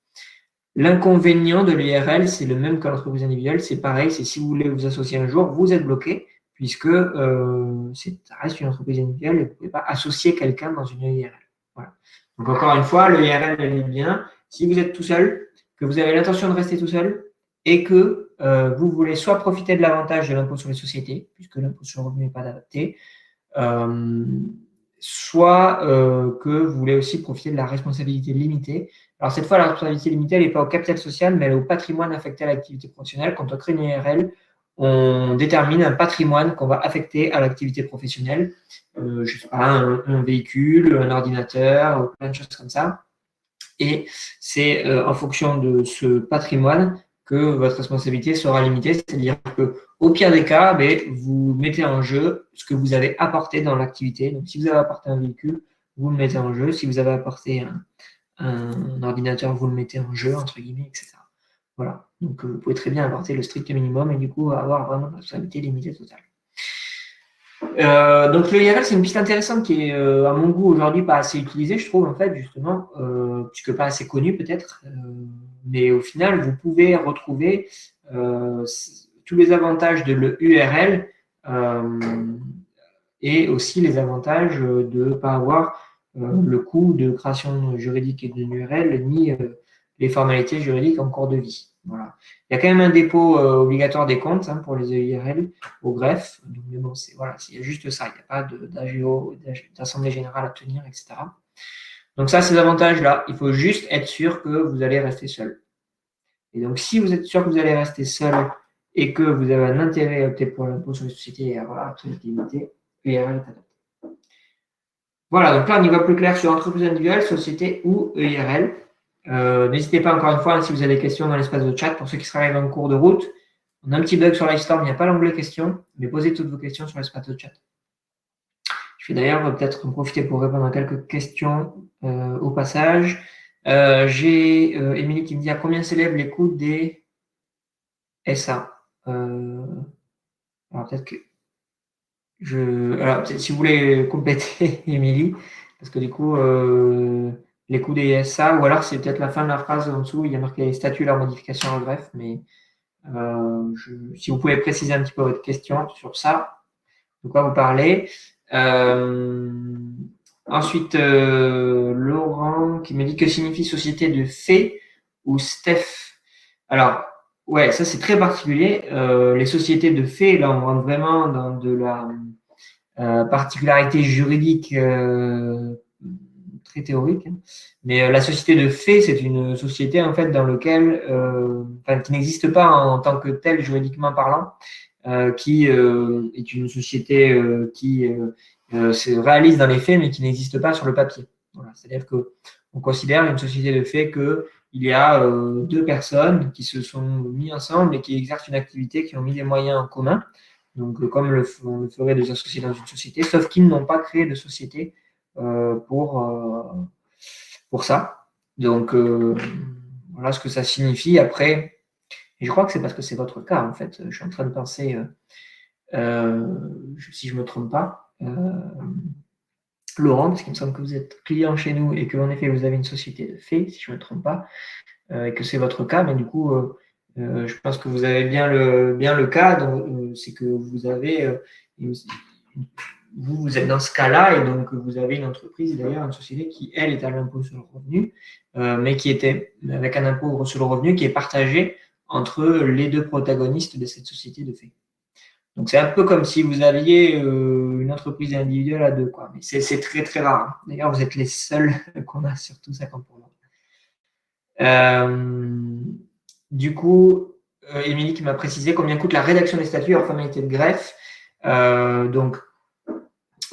L'inconvénient de l'IRL, c'est le même que l'entreprise individuelle. C'est pareil, c'est si vous voulez vous associer un jour, vous êtes bloqué, puisque ça reste une entreprise individuelle et vous ne pouvez pas associer quelqu'un dans une IRL. Voilà. Donc, encore une fois, le IRL est bien. Si vous êtes tout seul, que vous avez l'intention de rester tout seul et que vous voulez soit profiter de l'avantage de l'impôt sur les sociétés, puisque l'impôt sur le revenu n'est pas adapté, soit que vous voulez aussi profiter de la responsabilité limitée. Alors, cette fois, la responsabilité limitée, elle n'est pas au capital social, mais elle est au patrimoine affecté à l'activité professionnelle. Quand on crée une IRL, on détermine un patrimoine qu'on va affecter à l'activité professionnelle. Je ne sais pas, un véhicule, un ordinateur, plein de choses comme ça. Et c'est en fonction de ce patrimoine que votre responsabilité sera limitée. C'est-à-dire qu'au pire des cas, vous mettez en jeu ce que vous avez apporté dans l'activité. Donc, si vous avez apporté un véhicule, vous le mettez en jeu. Si vous avez apporté un ordinateur, vous le mettez en jeu, entre guillemets, etc. Voilà. Donc, vous pouvez très bien apporter le strict minimum et du coup avoir vraiment une responsabilité limitée totale. Donc le IRL, c'est une piste intéressante qui est, à mon goût, aujourd'hui pas assez utilisée, je trouve, en fait, justement, puisque pas assez connue peut-être. Mais au final, vous pouvez retrouver tous les avantages de l'URL et aussi les avantages de ne pas avoir le coût de création juridique et d'une URL, ni les formalités juridiques en cours de vie. Voilà. Il y a quand même un dépôt obligatoire des comptes pour les EIRL au greffe. Donc, mais bon, il y a juste ça. Il n'y a pas d'AGO, d'assemblée générale à tenir, etc. Donc ça, ces avantages-là, il faut juste être sûr que vous allez rester seul. Et donc, si vous êtes sûr que vous allez rester seul et que vous avez un intérêt à opter pour l'impôt sur les sociétés et avoir la responsabilité limitée, l'EIRL est adapté. Voilà, donc là, on y voit plus clair sur entreprise individuelle, société ou EIRL. N'hésitez pas, encore une fois, si vous avez des questions dans l'espace de chat, pour ceux qui seraient arrivés en cours de route. On a un petit bug sur Livestorm, il n'y a pas l'onglet questions, mais posez toutes vos questions sur l'espace de chat. Je vais d'ailleurs peut-être en profiter pour répondre à quelques questions au passage. J'ai Émilie qui me dit à combien s'élèvent les coûts des SA. Alors peut-être que alors, si vous voulez compléter, Émilie, parce que du coup, les coûts des SA, ou alors c'est peut-être la fin de la phrase en dessous, il y a marqué statut, leur modification en greffe, mais si vous pouvez préciser un petit peu votre question sur ça, de quoi vous parlez. Ensuite, Laurent qui me dit que signifie société de fait ou Steph. Alors, ouais, ça c'est très particulier. Les sociétés de fait, là, on rentre vraiment dans de la particularité juridique très théorique. Mais la société de fait, c'est une société en fait dans laquelle, qui n'existe pas en tant que telle juridiquement parlant, qui est une société qui se réalise dans les faits, mais qui n'existe pas sur le papier. Voilà. C'est-à-dire que on considère une société de fait que il y a deux personnes qui se sont mis ensemble et qui exercent une activité, qui ont mis des moyens en commun. Donc, comme on le ferait des associés dans une société, sauf qu'ils n'ont pas créé de société pour ça. Donc, voilà ce que ça signifie. Après, et je crois que c'est parce que c'est votre cas, en fait. Je suis en train de penser, si je ne me trompe pas, Laurent, parce qu'il me semble que vous êtes client chez nous et qu'en effet, vous avez une société de fait, si je ne me trompe pas, et que c'est votre cas, mais du coup, je pense que vous avez bien le cas, c'est que vous avez, vous êtes dans ce cas-là, et donc vous avez une entreprise, d'ailleurs, une société qui, elle, est à l'impôt sur le revenu, mais qui était avec un impôt sur le revenu qui est partagé entre les deux protagonistes de cette société de fait. Donc, c'est un peu comme si vous aviez une entreprise individuelle à deux, quoi. Mais c'est très, très rare. Hein. D'ailleurs, vous êtes les seuls qu'on a sur tout ça comme pour du coup, Émilie qui m'a précisé combien coûte la rédaction des statuts hors formalité de greffe. Donc,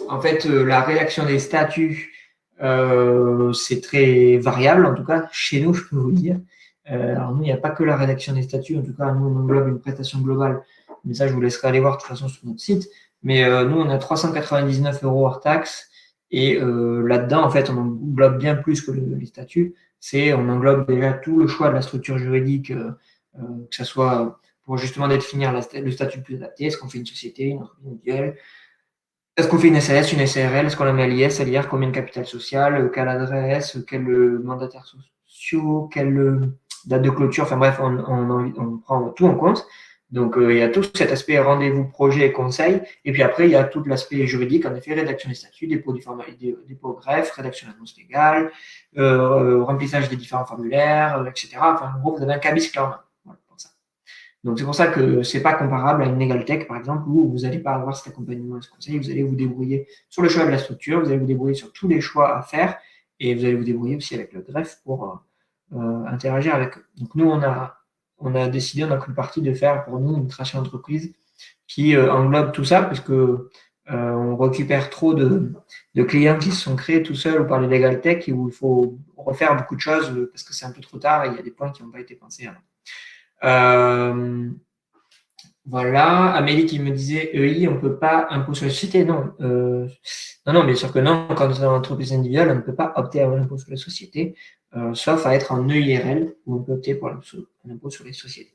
en fait, la rédaction des statuts, c'est très variable. En tout cas, chez nous, je peux vous le dire. Alors, nous, il n'y a pas que la rédaction des statuts. En tout cas, nous, on englobe une prestation globale. Mais ça, je vous laisserai aller voir de toute façon sur notre site. Mais nous, on a 399 € hors taxe. Et là-dedans, en fait, on englobe bien plus que les statuts. On englobe déjà tout le choix de la structure juridique, que ce soit pour justement définir le statut le plus adapté. Est-ce qu'on fait une société, une entreprise individuelle? Est-ce qu'on fait une SAS, une SARL? Est-ce qu'on la met à l'IS, à l'IR? Combien de capital social? Quelle adresse? Quel mandataire sociaux? Quelle date de clôture? Enfin bref, on prend tout en compte. Donc, il y a tout cet aspect rendez-vous, projet et conseil. Et puis après, il y a tout l'aspect juridique, en effet, rédaction des statuts, dépôt du dépôt au greffe, rédaction de l'annonce légale, remplissage des différents formulaires, etc. Enfin, en gros, vous avez un cabis clé en main. Voilà, pour ça. Donc, c'est pour ça que ce n'est pas comparable à une Legaltech, par exemple, où vous n'allez pas avoir cet accompagnement et ce conseil. Vous allez vous débrouiller sur le choix de la structure, vous allez vous débrouiller sur tous les choix à faire, et vous allez vous débrouiller aussi avec le greffe pour interagir avec eux. Donc, nous, on a décidé, on a pris le parti de faire pour nous une création d'entreprise qui englobe tout ça, puisque on récupère trop de clients qui se sont créés tout seuls ou par les Legaltech et où il faut refaire beaucoup de choses parce que c'est un peu trop tard et il y a des points qui n'ont pas été pensés avant. Voilà, Amélie qui me disait EI, on ne peut pas impôt sur la société. Non, non, bien sûr que non. Quand on est en entreprise individuelle, on ne peut pas opter à l'impôt sur la société, sauf à être en EIRL où on peut opter pour l'impôt sur les sociétés.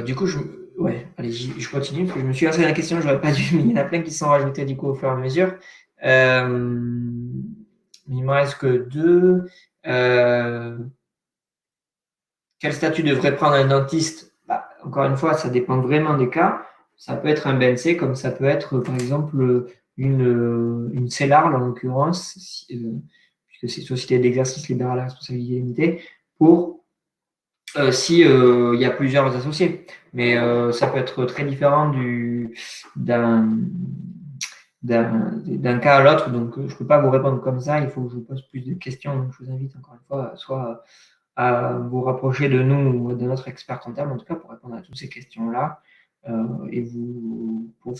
Du coup, ouais, allez, je continue parce que je me suis lancé dans la question, j'aurais pas dû, mais il y en a plein qui se sont rajoutés du coup au fur et à mesure. Il me reste que deux. Quel statut devrait prendre un dentiste? Encore une fois, ça dépend vraiment des cas. Ça peut être un BNC, comme ça peut être, par exemple, une CELARL, en l'occurrence, puisque c'est Société d'exercice libéral à responsabilité limitée, pour si il y a plusieurs associés. Mais ça peut être très différent d'un cas à l'autre. Donc, je ne peux pas vous répondre comme ça. Il faut que je vous pose plus de questions. Donc, je vous invite encore une fois, soit à vous rapprocher de nous ou de notre expert comptable, en tout cas, pour répondre à toutes ces questions-là. et pour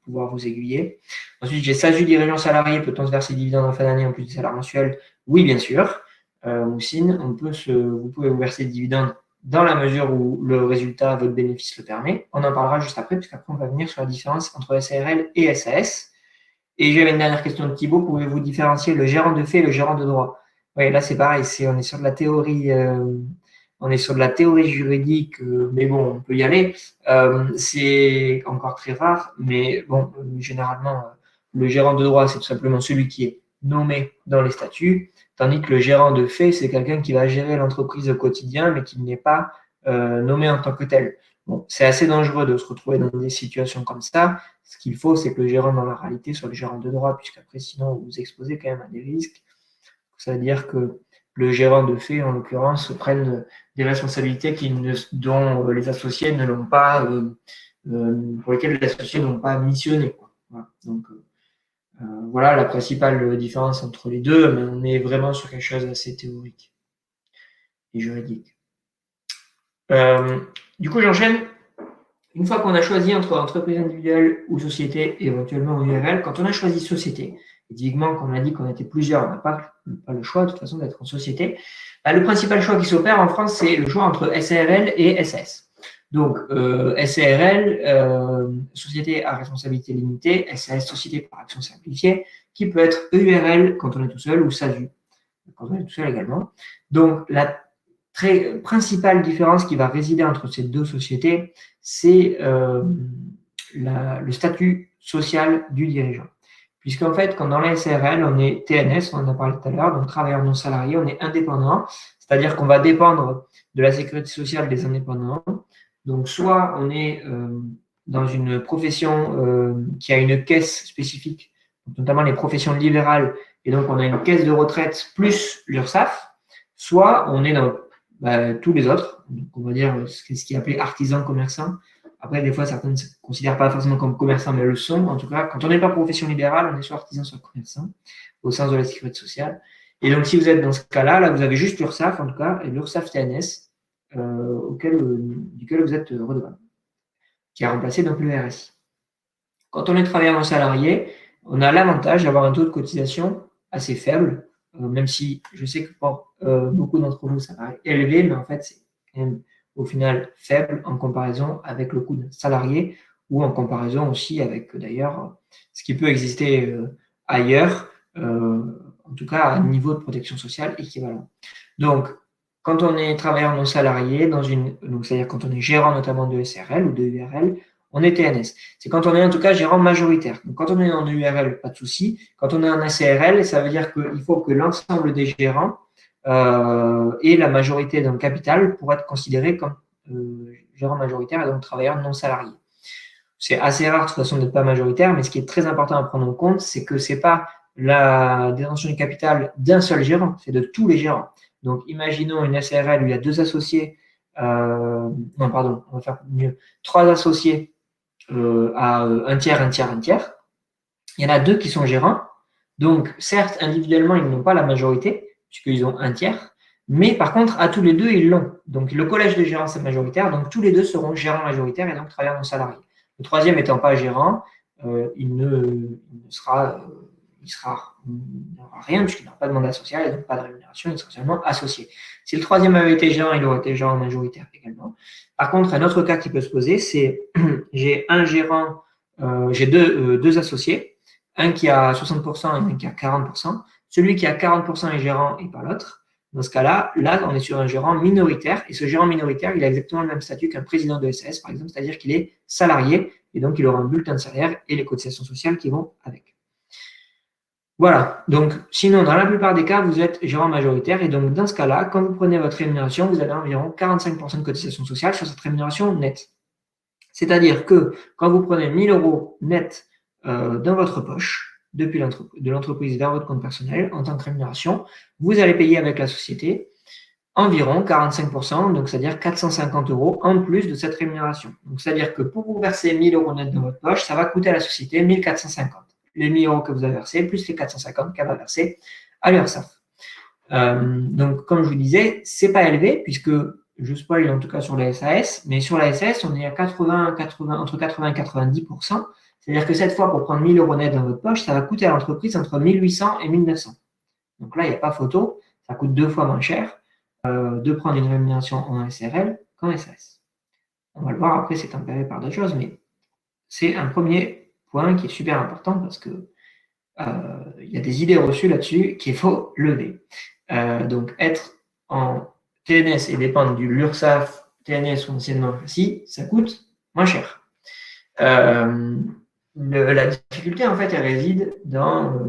pouvoir vous aiguiller. Ensuite, j'ai SASU dirigeant salarié. Peut-on se verser des dividendes en fin d'année en plus du salaire mensuel? Oui, bien sûr. Moussine, vous pouvez vous verser des dividendes dans la mesure où le résultat, votre bénéfice le permet. On en parlera juste après, puisqu'après, on va venir sur la différence entre SARL et SAS. Et j'avais une dernière question de Thibaut. Pouvez-vous différencier le gérant de fait et le gérant de droit? Oui, là, c'est pareil. On est sur de la théorie. On est sur de la théorie juridique, mais bon, on peut y aller. C'est encore très rare, mais bon, généralement, le gérant de droit, c'est tout simplement celui qui est nommé dans les statuts, tandis que le gérant de fait, c'est quelqu'un qui va gérer l'entreprise au quotidien, mais qui n'est pas nommé en tant que tel. Bon, c'est assez dangereux de se retrouver dans des situations comme ça. Ce qu'il faut, c'est que le gérant, dans la réalité, soit le gérant de droit, puisqu'après, sinon, vous vous exposez quand même à des risques. Ça veut dire que le gérant de fait, en l'occurrence, prenne des responsabilités dont les associés ne l'ont pas, pour lesquelles les associés n'ont pas missionné. Voilà. Donc, voilà la principale différence entre les deux, mais on est vraiment sur quelque chose d'assez théorique et juridique. Du coup, j'enchaîne. Une fois qu'on a choisi entre entreprise individuelle ou société, et éventuellement URL, quand on a choisi société, et typiquement qu'on a dit qu'on était plusieurs, on n'a pas le choix de toute façon d'être en société, le principal choix qui s'opère en France, c'est le choix entre SARL et SAS. Donc, SARL, société à responsabilité limitée, SAS, société par action simplifiée, qui peut être EURL quand on est tout seul ou SASU quand on est tout seul également. Donc, la principale différence qui va résider entre ces deux sociétés, c'est le statut social du dirigeant. Puisqu'en fait, quand dans la SARL, on est TNS, on en a parlé tout à l'heure, donc travailleur non salarié, on est indépendant, c'est-à-dire qu'on va dépendre de la sécurité sociale des indépendants. Donc, soit on est dans une profession qui a une caisse spécifique, notamment les professions libérales, et donc on a une caisse de retraite plus l'URSSAF, soit on est dans tous les autres, donc on va dire ce qui est appelé artisan commerçant. Après, des fois, certains ne se considèrent pas forcément comme commerçants, mais le sont. En tout cas, quand on n'est pas profession libérale, on est soit artisan, soit commerçant, au sens de la sécurité sociale. Et donc, si vous êtes dans ce cas-là, là, vous avez juste l'URSSAF, en tout cas, et l'URSSAF TNS, duquel vous êtes redevable, qui a remplacé donc le RSI. Quand on est travailleur non salarié, on a l'avantage d'avoir un taux de cotisation assez faible, même si je sais que pour beaucoup d'entre vous, ça paraît élevé, mais en fait, c'est quand même au final faible en comparaison avec le coût d'un salarié ou en comparaison aussi avec d'ailleurs ce qui peut exister ailleurs, en tout cas à un niveau de protection sociale équivalent. Donc, quand on est travailleur non salarié, donc c'est-à-dire quand on est gérant notamment de SRL ou de URL, on est TNS. C'est quand on est en tout cas gérant majoritaire. Donc quand on est en URL, pas de souci. Quand on est en SARL, ça veut dire qu'il faut que l'ensemble des gérants ait la majorité dans le capital pour être considéré comme gérant majoritaire et donc travailleur non salarié. C'est assez rare de toute façon d'être pas majoritaire, mais ce qui est très important à prendre en compte, c'est que c'est pas la détention du capital d'un seul gérant, c'est de tous les gérants. Donc imaginons une SARL où il y a deux associés, non pardon, on va faire mieux, trois associés à un tiers, un tiers, un tiers. Il y en a deux qui sont gérants. Donc, certes, individuellement, ils n'ont pas la majorité, puisqu'ils ont un tiers. Mais par contre, à tous les deux, ils l'ont. Donc, le collège de gérants, c'est majoritaire. Donc, tous les deux seront gérants majoritaires et donc travailleurs non salariés. Le troisième étant pas gérant, il n'aura rien, puisqu'il n'aura pas de mandat social et donc pas de rémunération, il sera seulement associé. Si le troisième avait été gérant, il aurait été gérant majoritaire également. Par contre, un autre cas qui peut se poser, c'est j'ai un gérant, j'ai deux associés, un qui a 60% et un qui a 40%. Celui qui a 40% est gérant et pas l'autre. Dans ce cas-là, on est sur un gérant minoritaire et ce gérant minoritaire, il a exactement le même statut qu'un président de SAS, par exemple, c'est-à-dire qu'il est salarié et donc il aura un bulletin de salaire et les cotisations sociales qui vont avec. Voilà, donc sinon, dans la plupart des cas, vous êtes gérant majoritaire et donc dans ce cas-là, quand vous prenez votre rémunération, vous avez environ 45% de cotisation sociale sur cette rémunération nette. C'est-à-dire que quand vous prenez 1 000 euros net dans votre poche, depuis de l'entreprise vers votre compte personnel, en tant que rémunération, vous allez payer avec la société environ 45%, donc c'est-à-dire 450 euros en plus de cette rémunération. Donc c'est-à-dire que pour vous verser 1 000 euros net dans votre poche, ça va coûter à la société 1 450. Les 1 000 euros que vous avez versés, plus les 450 qu'elle va verser à l'URSSAF. Donc, comme je vous disais, c'est pas élevé puisque je spoil en tout cas sur la SAS, mais sur la SAS, on est à entre 80 et 90%. C'est-à-dire que cette fois, pour prendre 1 000 € net dans votre poche, ça va coûter à l'entreprise entre 1 800 et 1 900. Donc là, il n'y a pas photo, ça coûte 2 fois moins cher de prendre une rémunération en SRL qu'en SAS. On va le voir après, c'est tempéré par d'autres choses, mais c'est un premier point qui est super important parce que il y a des idées reçues là-dessus qu'il faut lever. Donc, être en TNS et dépendre du l'URSSAF, TNS ou anciennement RSI, ça coûte moins cher. La difficulté, en fait, elle réside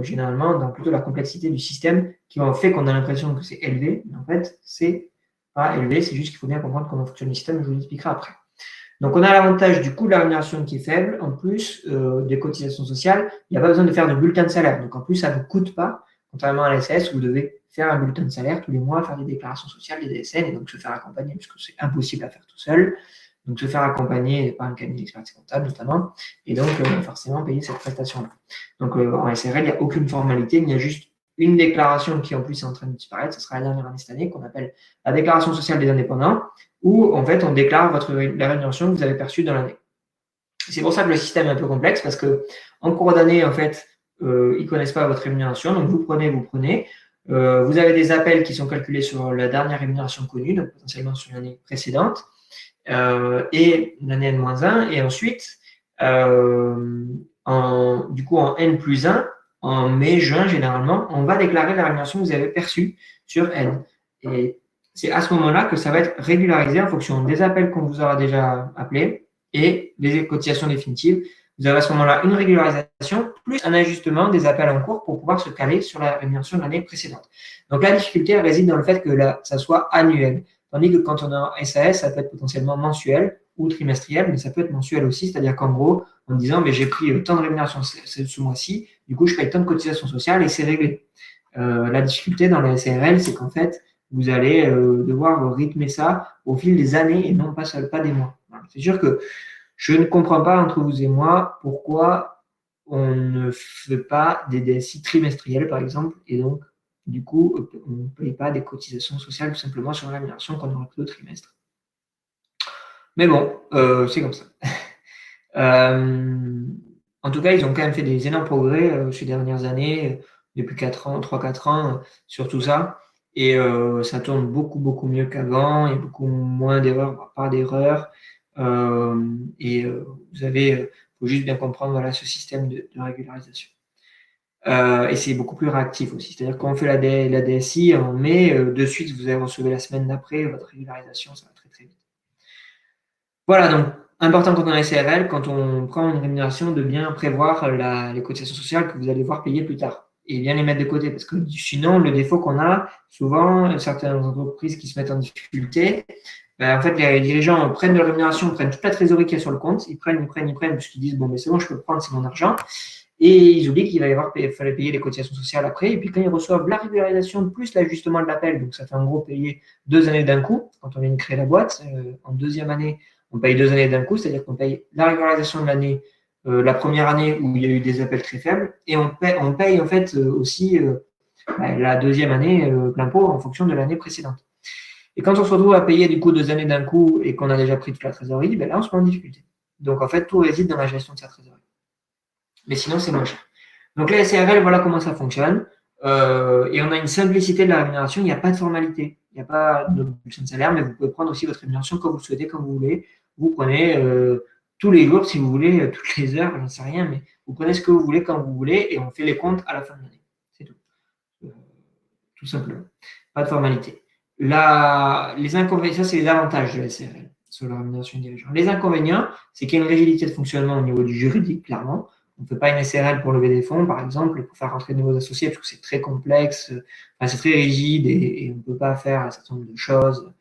généralement dans plutôt la complexité du système qui en fait qu'on a l'impression que c'est élevé, mais en fait, c'est pas élevé, c'est juste qu'il faut bien comprendre comment fonctionne le système, je vous l'expliquerai après. Donc, on a l'avantage du coût de la rémunération qui est faible, en plus des cotisations sociales, il n'y a pas besoin de faire de bulletin de salaire. Donc, en plus, ça ne vous coûte pas, contrairement à la SAS, où vous devez faire un bulletin de salaire tous les mois, faire des déclarations sociales, des DSN, et donc se faire accompagner, puisque c'est impossible à faire tout seul. Donc, se faire accompagner par un cabinet d'expertise comptable, notamment, et donc forcément payer cette prestation-là. Donc, en SRL, il n'y a aucune formalité, il y a juste une déclaration qui, en plus, est en train de disparaître, ce sera la dernière année cette année, qu'on appelle la déclaration sociale des indépendants, où, en fait, on déclare la rémunération que vous avez perçue dans l'année. C'est pour ça que le système est un peu complexe, parce que en cours d'année, en fait, ils ne connaissent pas votre rémunération, donc vous prenez. Vous avez des appels qui sont calculés sur la dernière rémunération connue, donc potentiellement sur l'année précédente, et l'année N-1, et ensuite, du coup, en N+1, en mai, juin, généralement, on va déclarer la rémunération que vous avez perçue sur N. Et c'est à ce moment-là que ça va être régularisé en fonction des appels qu'on vous aura déjà appelés et des cotisations définitives. Vous avez à ce moment-là une régularisation plus un ajustement des appels en cours pour pouvoir se caler sur la rémunération de l'année précédente. Donc la difficulté elle réside dans le fait que ça soit annuel. Tandis que quand on est en SAS, ça peut être potentiellement mensuel ou trimestriel, mais ça peut être mensuel aussi, c'est-à-dire qu'en gros, en disant j'ai pris tant de rémunération ce mois-ci, du coup je paye tant de cotisations sociales et c'est réglé. La difficulté dans la SRL, c'est qu'en fait, vous allez devoir rythmer ça au fil des années et non pas des mois. Voilà. C'est sûr que je ne comprends pas entre vous et moi pourquoi on ne fait pas des DSI trimestriels, par exemple, et donc, du coup, on ne paye pas des cotisations sociales tout simplement sur la rémunération qu'on aura que au trimestre. Mais bon, c'est comme ça. En tout cas, ils ont quand même fait des énormes progrès ces dernières années, depuis 3-4 ans, sur tout ça. Et ça tourne beaucoup, beaucoup mieux qu'avant. Il y a beaucoup moins d'erreurs, voire pas d'erreurs. Et vous avez, faut juste bien comprendre voilà, ce système de régularisation. Et c'est beaucoup plus réactif aussi. C'est-à-dire quand on fait la DSI en mai, de suite, vous allez recevoir la semaine d'après votre régularisation, ça va très très vite. Voilà, donc important quand on est SRL, quand on prend une rémunération, de bien prévoir les cotisations sociales que vous allez voir payer plus tard. Et bien les mettre de côté, parce que sinon, le défaut qu'on a, souvent, certaines entreprises qui se mettent en difficulté, en fait, les dirigeants prennent de la rémunération, prennent toute la trésorerie qu'il y a sur le compte, ils prennent, parce qu'ils disent, bon, mais c'est bon, je peux le prendre, c'est mon argent. Et ils oublient qu'il fallait payer les cotisations sociales après. Et puis quand ils reçoivent la régularisation plus l'ajustement de l'appel, donc ça fait en gros payer 2 années d'un coup, quand on vient de créer la boîte, en deuxième année, on paye 2 années d'un coup, c'est-à-dire qu'on paye la régularisation de l'année, la première année où il y a eu des appels très faibles, et on paye en fait aussi la deuxième année plein pot en fonction de l'année précédente. Et quand on se retrouve à payer du coup 2 années d'un coup et qu'on a déjà pris toute la trésorerie, là on se met en difficulté. Donc en fait, tout réside dans la gestion de sa trésorerie. Mais sinon, c'est moins cher. Donc la SRL, voilà comment ça fonctionne. Et on a une simplicité de la rémunération, il n'y a pas de formalité. Il n'y a pas de bulletin de salaire, mais vous pouvez prendre aussi votre rémunération quand vous le souhaitez, quand vous voulez. Vous prenez tous les jours, si vous voulez, toutes les heures, j'en sais rien, mais vous prenez ce que vous voulez quand vous voulez et on fait les comptes à la fin de l'année. C'est tout. Tout simplement. Pas de formalité. Les inconvénients, ça c'est les avantages de la SRL sur la rémunération des dirigeants. Les inconvénients, c'est qu'il y a une rigidité de fonctionnement au niveau du juridique, clairement. On ne fait pas une SRL pour lever des fonds, par exemple, pour faire rentrer de nouveaux associés, parce que c'est très complexe, c'est très rigide et on ne peut pas faire un certain nombre de choses.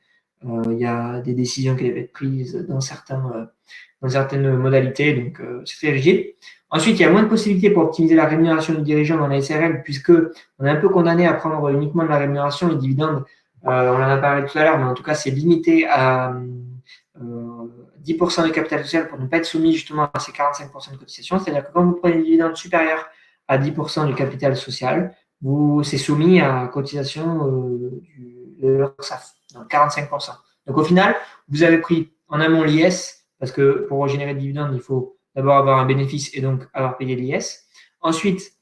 Il y a des décisions qui doivent être prises dans certaines modalités, donc c'est très rigide. Ensuite, il y a moins de possibilités pour optimiser la rémunération du dirigeant dans la SRL, puisqu'on est un peu condamné à prendre uniquement de la rémunération, les dividendes. On en a parlé tout à l'heure, mais en tout cas, c'est limité à 10% de capital social pour ne pas être soumis justement à ces 45% de cotisation. C'est-à-dire que quand vous prenez des dividendes supérieurs à 10% du capital social, c'est soumis à cotisation de l'URSSAF, donc 45%. Donc au final, vous avez pris en amont l'IS, parce que pour générer de dividendes, il faut d'abord avoir un bénéfice et donc avoir payé l'IS. Ensuite,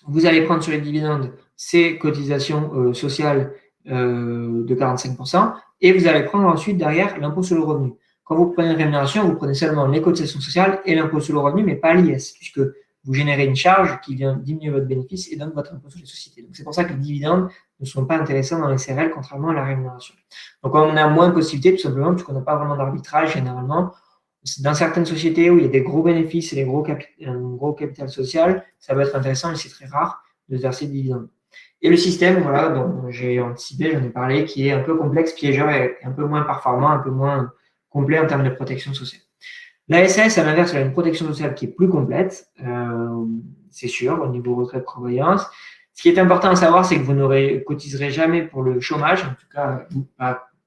vous allez prendre sur les dividendes ces cotisations sociales de 45% et vous allez prendre ensuite derrière l'impôt sur le revenu. Quand vous prenez une rémunération, vous prenez seulement les cotisations sociales et l'impôt sur le revenu, mais pas l'IS, puisque vous générez une charge qui vient diminuer votre bénéfice et donc votre impôt sur les sociétés. Donc c'est pour ça que les dividendes ne sont pas intéressants dans les SRL, contrairement à la rémunération. Donc on a moins de possibilités, tout simplement, puisqu'on n'a pas vraiment d'arbitrage généralement. Dans certaines sociétés où il y a des gros bénéfices et un gros capital social, ça va être intéressant, mais c'est très rare de verser des dividendes. Et le système, voilà, dont j'ai anticipé, j'en ai parlé, qui est un peu complexe, piégeur et un peu moins performant, un peu moins complet en termes de protection sociale. La SAS, à l'inverse, elle a une protection sociale qui est plus complète, c'est sûr, au niveau retraite prévoyance. Ce qui est important à savoir, c'est que vous ne cotiserez jamais pour le chômage, en tout cas,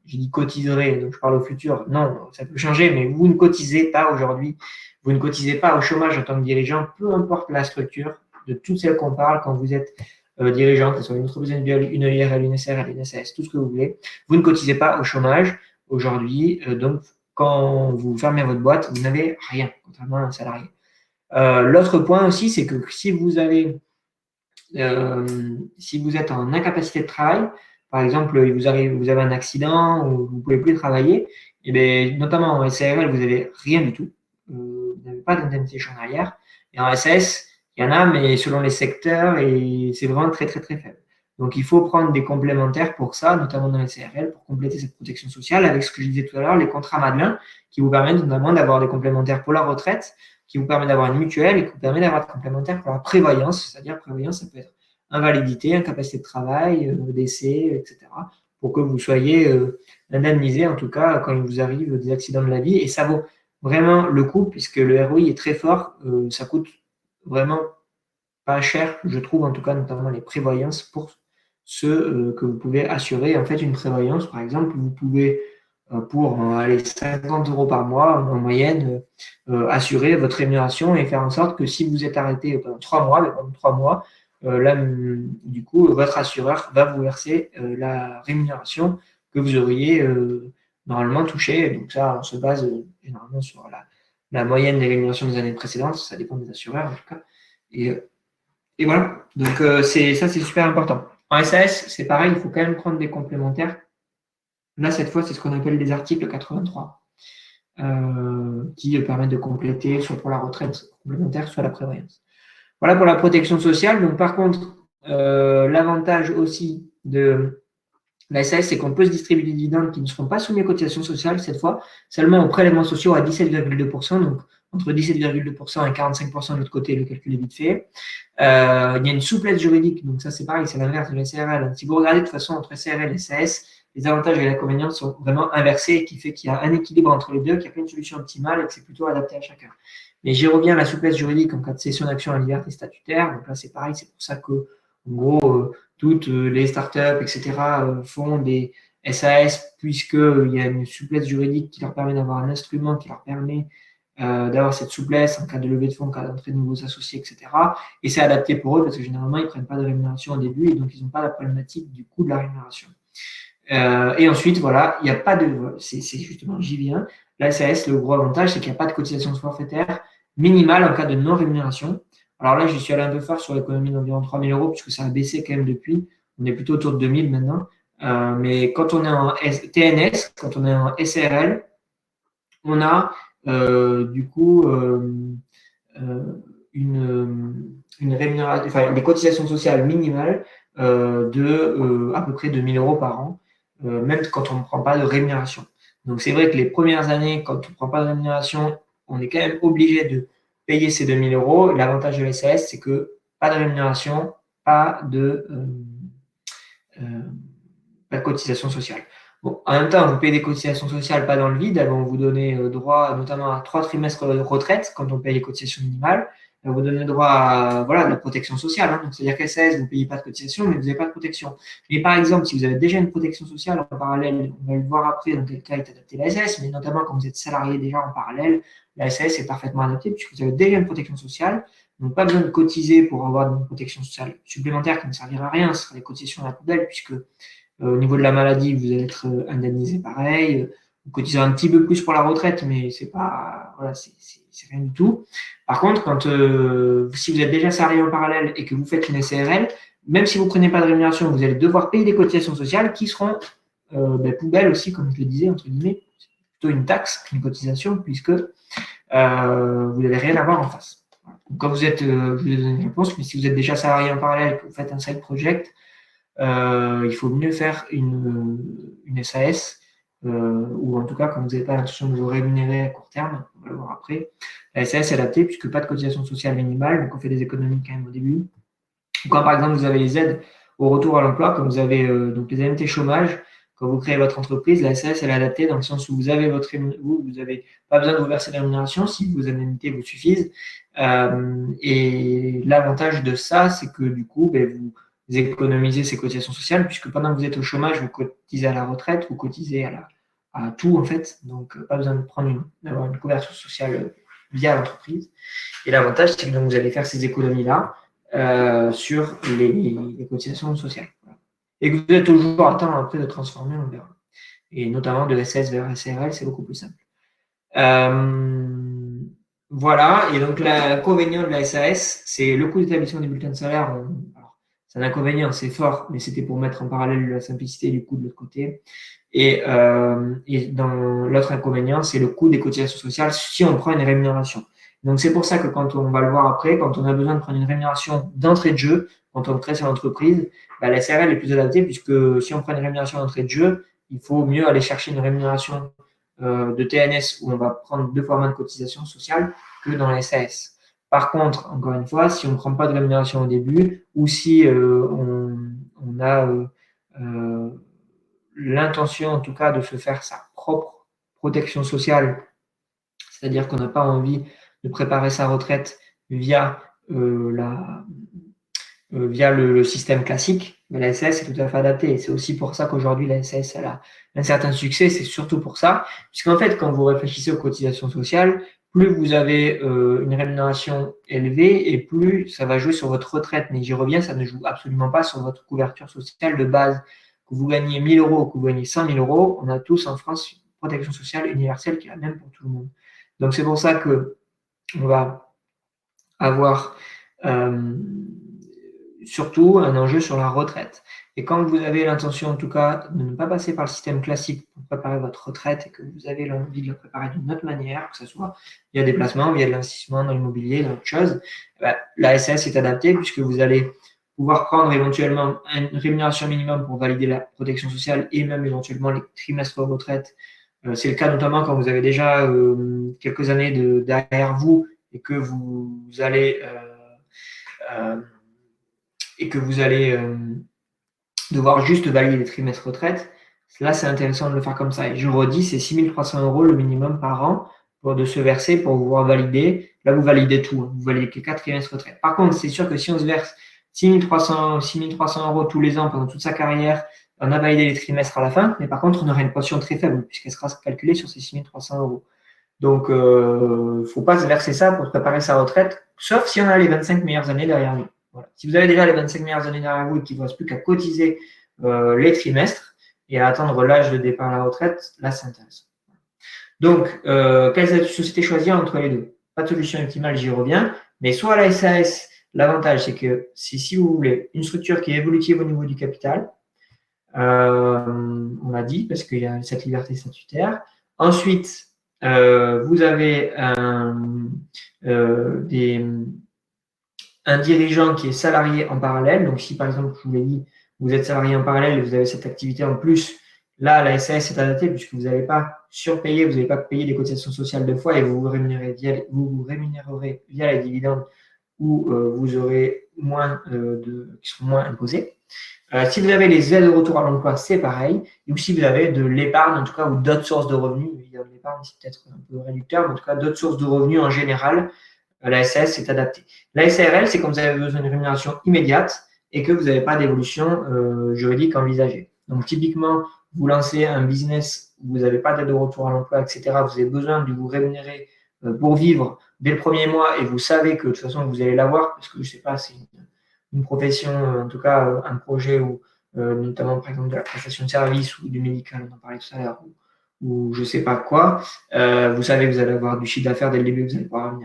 je dis cotiserez, donc je parle au futur, non, ça peut changer, mais vous ne cotisez pas aujourd'hui, vous ne cotisez pas au chômage en tant que dirigeant, peu importe la structure de toutes celles qu'on parle quand vous êtes dirigeant, que ce soit une entreprise individuelle, une IRL, une SRL, une SAS, tout ce que vous voulez, vous ne cotisez pas au chômage aujourd'hui, donc quand vous fermez votre boîte, vous n'avez rien, contrairement à un salarié. L'autre point aussi, c'est que si vous êtes en incapacité de travail, par exemple, vous avez un accident ou vous ne pouvez plus travailler, et bien, notamment en SARL, vous n'avez rien du tout. Vous n'avez pas d'indemnité champ arrière. Et en SAS, il y en a, mais selon les secteurs, et c'est vraiment très, très, très faible. Donc, il faut prendre des complémentaires pour ça, notamment dans les SARL, pour compléter cette protection sociale avec ce que je disais tout à l'heure, les contrats Madelin, qui vous permettent notamment d'avoir des complémentaires pour la retraite, qui vous permet d'avoir une mutuelle et qui vous permet d'avoir des complémentaires pour la prévoyance, c'est-à-dire prévoyance, ça peut être invalidité, incapacité de travail, décès, etc., pour que vous soyez indemnisé, en tout cas, quand il vous arrive des accidents de la vie. Et ça vaut vraiment le coup, puisque le ROI est très fort, ça coûte vraiment pas cher, je trouve, en tout cas, notamment les prévoyances pour ceux que vous pouvez assurer. En fait, une prévoyance, par exemple, vous pouvez pour aller 50 € par mois en moyenne, assurer votre rémunération et faire en sorte que si vous êtes arrêté pendant 3 mois, pendant 3 mois, là, du coup, votre assureur va vous verser la rémunération que vous auriez normalement touchée. Donc ça, on se base généralement sur la moyenne des rémunérations des années précédentes, ça dépend des assureurs en tout cas. Et voilà, donc c'est super important. En SAS, c'est pareil, il faut quand même prendre des complémentaires. Là, cette fois, c'est ce qu'on appelle des articles 83, qui permettent de compléter soit pour la retraite complémentaire, soit la prévoyance. Voilà pour la protection sociale. Donc, par contre, l'avantage aussi de la SAS, c'est qu'on peut se distribuer des dividendes qui ne seront pas soumis aux cotisations sociales, cette fois, seulement aux prélèvements sociaux à 17,2%, donc entre 17,2% et 45% de l'autre côté, le calcul est vite fait. Il y a une souplesse juridique, donc ça c'est pareil, c'est l'inverse de la SARL. Si vous regardez de toute façon entre SARL et SAS, les avantages et les inconvénients sont vraiment inversés, qui fait qu'il y a un équilibre entre les deux, qu'il n'y a pas une solution optimale et que c'est plutôt adapté à chacun. Mais j'y reviens à la souplesse juridique en cas de cession d'action à liberté statutaire. Donc là, c'est pareil, c'est pour ça que, en gros, toutes les startups, etc., font des SAS, puisqu'il y a une souplesse juridique qui leur permet d'avoir un instrument qui leur permet d'avoir cette souplesse en cas de levée de fonds, en cas d'entrée de nouveaux associés, etc. Et c'est adapté pour eux parce que généralement, ils ne prennent pas de rémunération au début et donc ils n'ont pas la problématique du coût de la rémunération. Et ensuite, voilà, il n'y a pas de. C'est justement, j'y viens. La SAS, le gros avantage, c'est qu'il n'y a pas de cotisation forfaitaire minimale en cas de non-rémunération. Alors là, je suis allé un peu fort sur l'économie d'environ 3 000 € puisque ça a baissé quand même depuis. On est plutôt autour de 2 000 maintenant. Mais quand on est en TNS, quand on est en SRL, on a du coup une rémunération, enfin, des cotisations sociales minimales de à peu près 2 000 € par an, même quand on ne prend pas de rémunération. Donc c'est vrai que les premières années, quand on ne prend pas de rémunération, on est quand même obligé de payer ces 2 000 €. L'avantage de la SAS, c'est que pas de rémunération, pas de cotisation sociale. Bon, en même temps, vous payez des cotisations sociales pas dans le vide, elles vont vous donner droit notamment à 3 trimestres de retraite quand on paye les cotisations minimales. Elles vont vous donner droit à de la protection sociale. Hein. Donc, c'est-à-dire qu'à SAS, vous ne payez pas de cotisation, mais vous n'avez pas de protection. Mais par exemple, si vous avez déjà une protection sociale en parallèle, on va le voir après dans quel cas est adapté la SAS, mais notamment quand vous êtes salarié déjà en parallèle, la SAS est parfaitement adaptée puisque vous avez déjà une protection sociale. Donc, pas besoin de cotiser pour avoir une protection sociale supplémentaire qui ne servira à rien. Ce sera des cotisations à la poubelle puisque Au niveau de la maladie, vous allez être indemnisé pareil. Vous cotisez un petit peu plus pour la retraite, mais c'est pas, voilà, c'est rien du tout. Par contre, si vous êtes déjà salarié en parallèle et que vous faites une SARL, même si vous ne prenez pas de rémunération, vous allez devoir payer des cotisations sociales qui seront poubelles aussi, comme je le disais, entre guillemets, plutôt une taxe qu'une cotisation, puisque vous n'allez rien avoir en face. Donc, quand je vous ai donné une réponse, mais si vous êtes déjà salarié en parallèle et que vous faites un side project, il faut mieux faire une SAS, ou en tout cas, quand vous n'avez pas l'intention de vous rémunérer à court terme, on va le voir après. La SAS est adaptée puisque pas de cotisation sociale minimale, donc on fait des économies quand même au début. Quand par exemple vous avez les aides au retour à l'emploi, comme vous avez donc les AMT chômage, quand vous créez votre entreprise, la SAS elle est adaptée dans le sens où vous avez vous n'avez pas besoin de vous verser de rémunération si vos indemnités vous suffisent. Et l'avantage de ça, c'est que du coup, vous économisez ces cotisations sociales, puisque pendant que vous êtes au chômage, vous cotisez à la retraite, vous cotisez à tout en fait. Donc pas besoin d'avoir une couverture sociale via l'entreprise. Et l'avantage, c'est que donc, vous allez faire ces économies-là sur les cotisations sociales. Voilà. Et que vous êtes toujours à temps après de transformer, on verra. Et notamment de SS vers SRL, c'est beaucoup plus simple. Voilà, et donc l'inconvénient de la SAS, c'est le coût d'établissement des bulletins de salaire. C'est un inconvénient, c'est fort, mais c'était pour mettre en parallèle la simplicité du coût de l'autre côté. Et dans l'autre inconvénient, c'est le coût des cotisations sociales si on prend une rémunération. Donc c'est pour ça que quand on va le voir après, quand on a besoin de prendre une rémunération d'entrée de jeu, quand on crée son entreprise, la SRL est plus adaptée puisque si on prend une rémunération d'entrée de jeu, il faut mieux aller chercher une rémunération de TNS où on va prendre 2 fois moins de cotisations sociales que dans la SAS. Par contre, encore une fois, si on ne prend pas de rémunération au début ou si on a l'intention en tout cas de se faire sa propre protection sociale, c'est-à-dire qu'on n'a pas envie de préparer sa retraite via le système classique, mais la SAS est tout à fait adaptée. Et c'est aussi pour ça qu'aujourd'hui, la SAS elle a un certain succès, c'est surtout pour ça. Puisqu'en fait, quand vous réfléchissez aux cotisations sociales, plus vous avez une rémunération élevée et plus ça va jouer sur votre retraite. Mais j'y reviens, ça ne joue absolument pas sur votre couverture sociale de base. Que vous gagnez 1 000 euros ou que vous gagnez 100 000 euros, on a tous en France une protection sociale universelle qui est la même pour tout le monde. Donc c'est pour ça que on va avoir surtout un enjeu sur la retraite. Et quand vous avez l'intention, en tout cas, de ne pas passer par le système classique pour préparer votre retraite et que vous avez l'envie de la préparer d'une autre manière, que ce soit via des placements, via de l'investissement dans l'immobilier, dans autre chose, la SAS est adaptée puisque vous allez pouvoir prendre éventuellement une rémunération minimum pour valider la protection sociale et même éventuellement les trimestres de retraite. C'est le cas notamment quand vous avez déjà quelques années derrière vous et que vous allez devoir juste valider les trimestres retraite. Là, c'est intéressant de le faire comme ça. Et je redis, c'est 6 300 euros le minimum par an de se verser pour pouvoir valider. Là, vous validez tout. Vous validez que 4 trimestres retraite. Par contre, c'est sûr que si on se verse 6 300 euros tous les ans pendant toute sa carrière, on a validé les trimestres à la fin, mais par contre, on aura une pension très faible puisqu'elle sera calculée sur ces 6 300 euros. Donc, il ne faut pas se verser ça pour préparer sa retraite, sauf si on a les 25 meilleures années derrière nous. Voilà. Si vous avez déjà les 25 meilleures années derrière vous et qu'il ne vous reste plus qu'à cotiser les trimestres et à attendre l'âge de départ à la retraite, là, c'est intéressant. Donc, quelle société choisir entre les deux? Pas de solution optimale, j'y reviens. Mais soit la SAS, l'avantage, c'est que si vous voulez une structure qui est évolutive au niveau du capital, on l'a dit, parce qu'il y a cette liberté statutaire. Ensuite, vous avez un dirigeant qui est salarié en parallèle. Donc, si par exemple, je vous l'ai dit, vous êtes salarié en parallèle et vous avez cette activité en plus, là, la SAS est adaptée puisque vous n'allez pas surpayer, vous n'allez pas payer des cotisations sociales 2 fois et vous vous rémunérerez via les dividendes où vous aurez qui seront moins imposés. Si vous avez les aides de retour à l'emploi, c'est pareil. Ou si vous avez de l'épargne, en tout cas, ou d'autres sources de revenus, évidemment, l'épargne, c'est peut-être un peu réducteur, mais en tout cas, d'autres sources de revenus en général, la SAS est adaptée. La SARL, c'est quand vous avez besoin d'une rémunération immédiate et que vous n'avez pas d'évolution juridique envisagée. Donc, typiquement, vous lancez un business où vous n'avez pas d'aide de retour à l'emploi, etc. Vous avez besoin de vous rémunérer pour vivre dès le premier mois et vous savez que de toute façon, vous allez l'avoir parce que, je ne sais pas, c'est une profession, en tout cas un projet où notamment par exemple de la prestation de service ou du médical, on en parlait tout à l'heure, ou je ne sais pas quoi, vous savez que vous allez avoir du chiffre d'affaires dès le début, vous allez pouvoir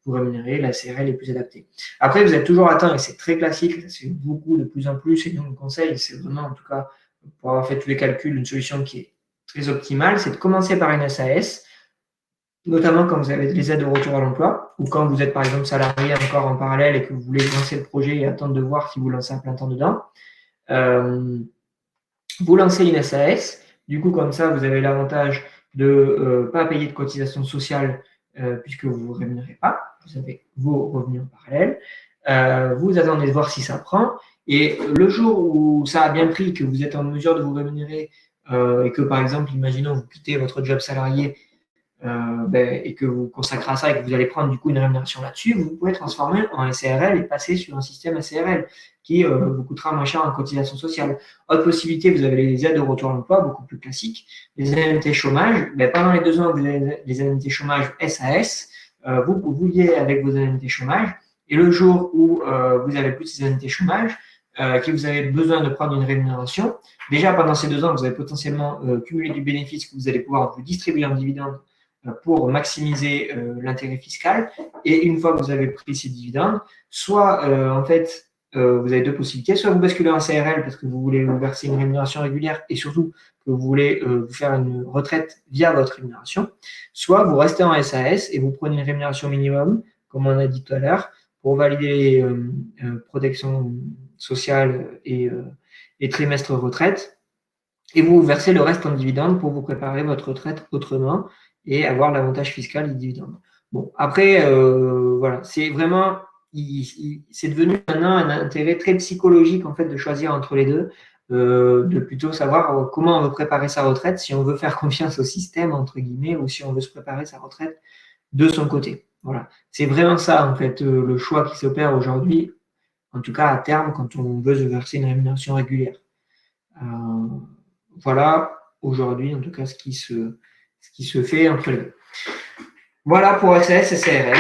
vous rémunérer, la CRL est plus adaptée. Après, vous êtes toujours atteint, et c'est très classique, ça se fait beaucoup de plus en plus, et nous, le conseil, c'est vraiment, en tout cas, pour avoir fait tous les calculs, une solution qui est très optimale, c'est de commencer par une SAS, notamment quand vous avez les aides au retour à l'emploi, ou quand vous êtes par exemple salarié encore en parallèle et que vous voulez lancer le projet et attendre de voir si vous lancez à plein temps dedans. Vous lancez une SAS, du coup comme ça vous avez l'avantage de ne pas payer de cotisation sociale puisque vous ne vous rémunérez pas, vous avez vos revenus en parallèle. Vous attendez de voir si ça prend, et le jour où ça a bien pris, que vous êtes en mesure de vous rémunérer et que par exemple, imaginons vous quittez votre job salarié et que vous consacrez à ça et que vous allez prendre du coup une rémunération là-dessus, vous pouvez transformer en SARL et passer sur un système SARL qui vous coûtera moins cher en cotisation sociale. Autre possibilité, vous avez les aides au retour à l'emploi, beaucoup plus classiques. Les indemnités chômage, pendant les 2 ans que vous avez les indemnités chômage SAS, vous liez avec vos indemnités chômage, et le jour où vous n'avez plus ces indemnités chômage, que vous avez besoin de prendre une rémunération, déjà pendant ces 2 ans, vous allez potentiellement cumuler du bénéfice que vous allez pouvoir vous distribuer en dividendes pour maximiser l'intérêt fiscal. Et une fois que vous avez pris ces dividendes, soit en fait, vous avez 2 possibilités. Soit vous basculez en CRL parce que vous voulez vous verser une rémunération régulière et surtout que vous voulez vous faire une retraite via votre rémunération. Soit vous restez en SAS et vous prenez une rémunération minimum, comme on a dit tout à l'heure, pour valider les protections sociales et trimestre retraite. Et vous versez le reste en dividende pour vous préparer votre retraite autrement et avoir l'avantage fiscal des dividendes. Bon, après, voilà, c'est vraiment, c'est devenu maintenant un intérêt très psychologique en fait de choisir entre les deux, de plutôt savoir comment on veut préparer sa retraite, si on veut faire confiance au système entre guillemets ou si on veut se préparer sa retraite de son côté. Voilà, c'est vraiment ça en fait le choix qui s'opère aujourd'hui, en tout cas à terme quand on veut se verser une rémunération régulière. Voilà aujourd'hui en tout cas ce qui se fait entre les deux. Voilà pour SAS et CRL.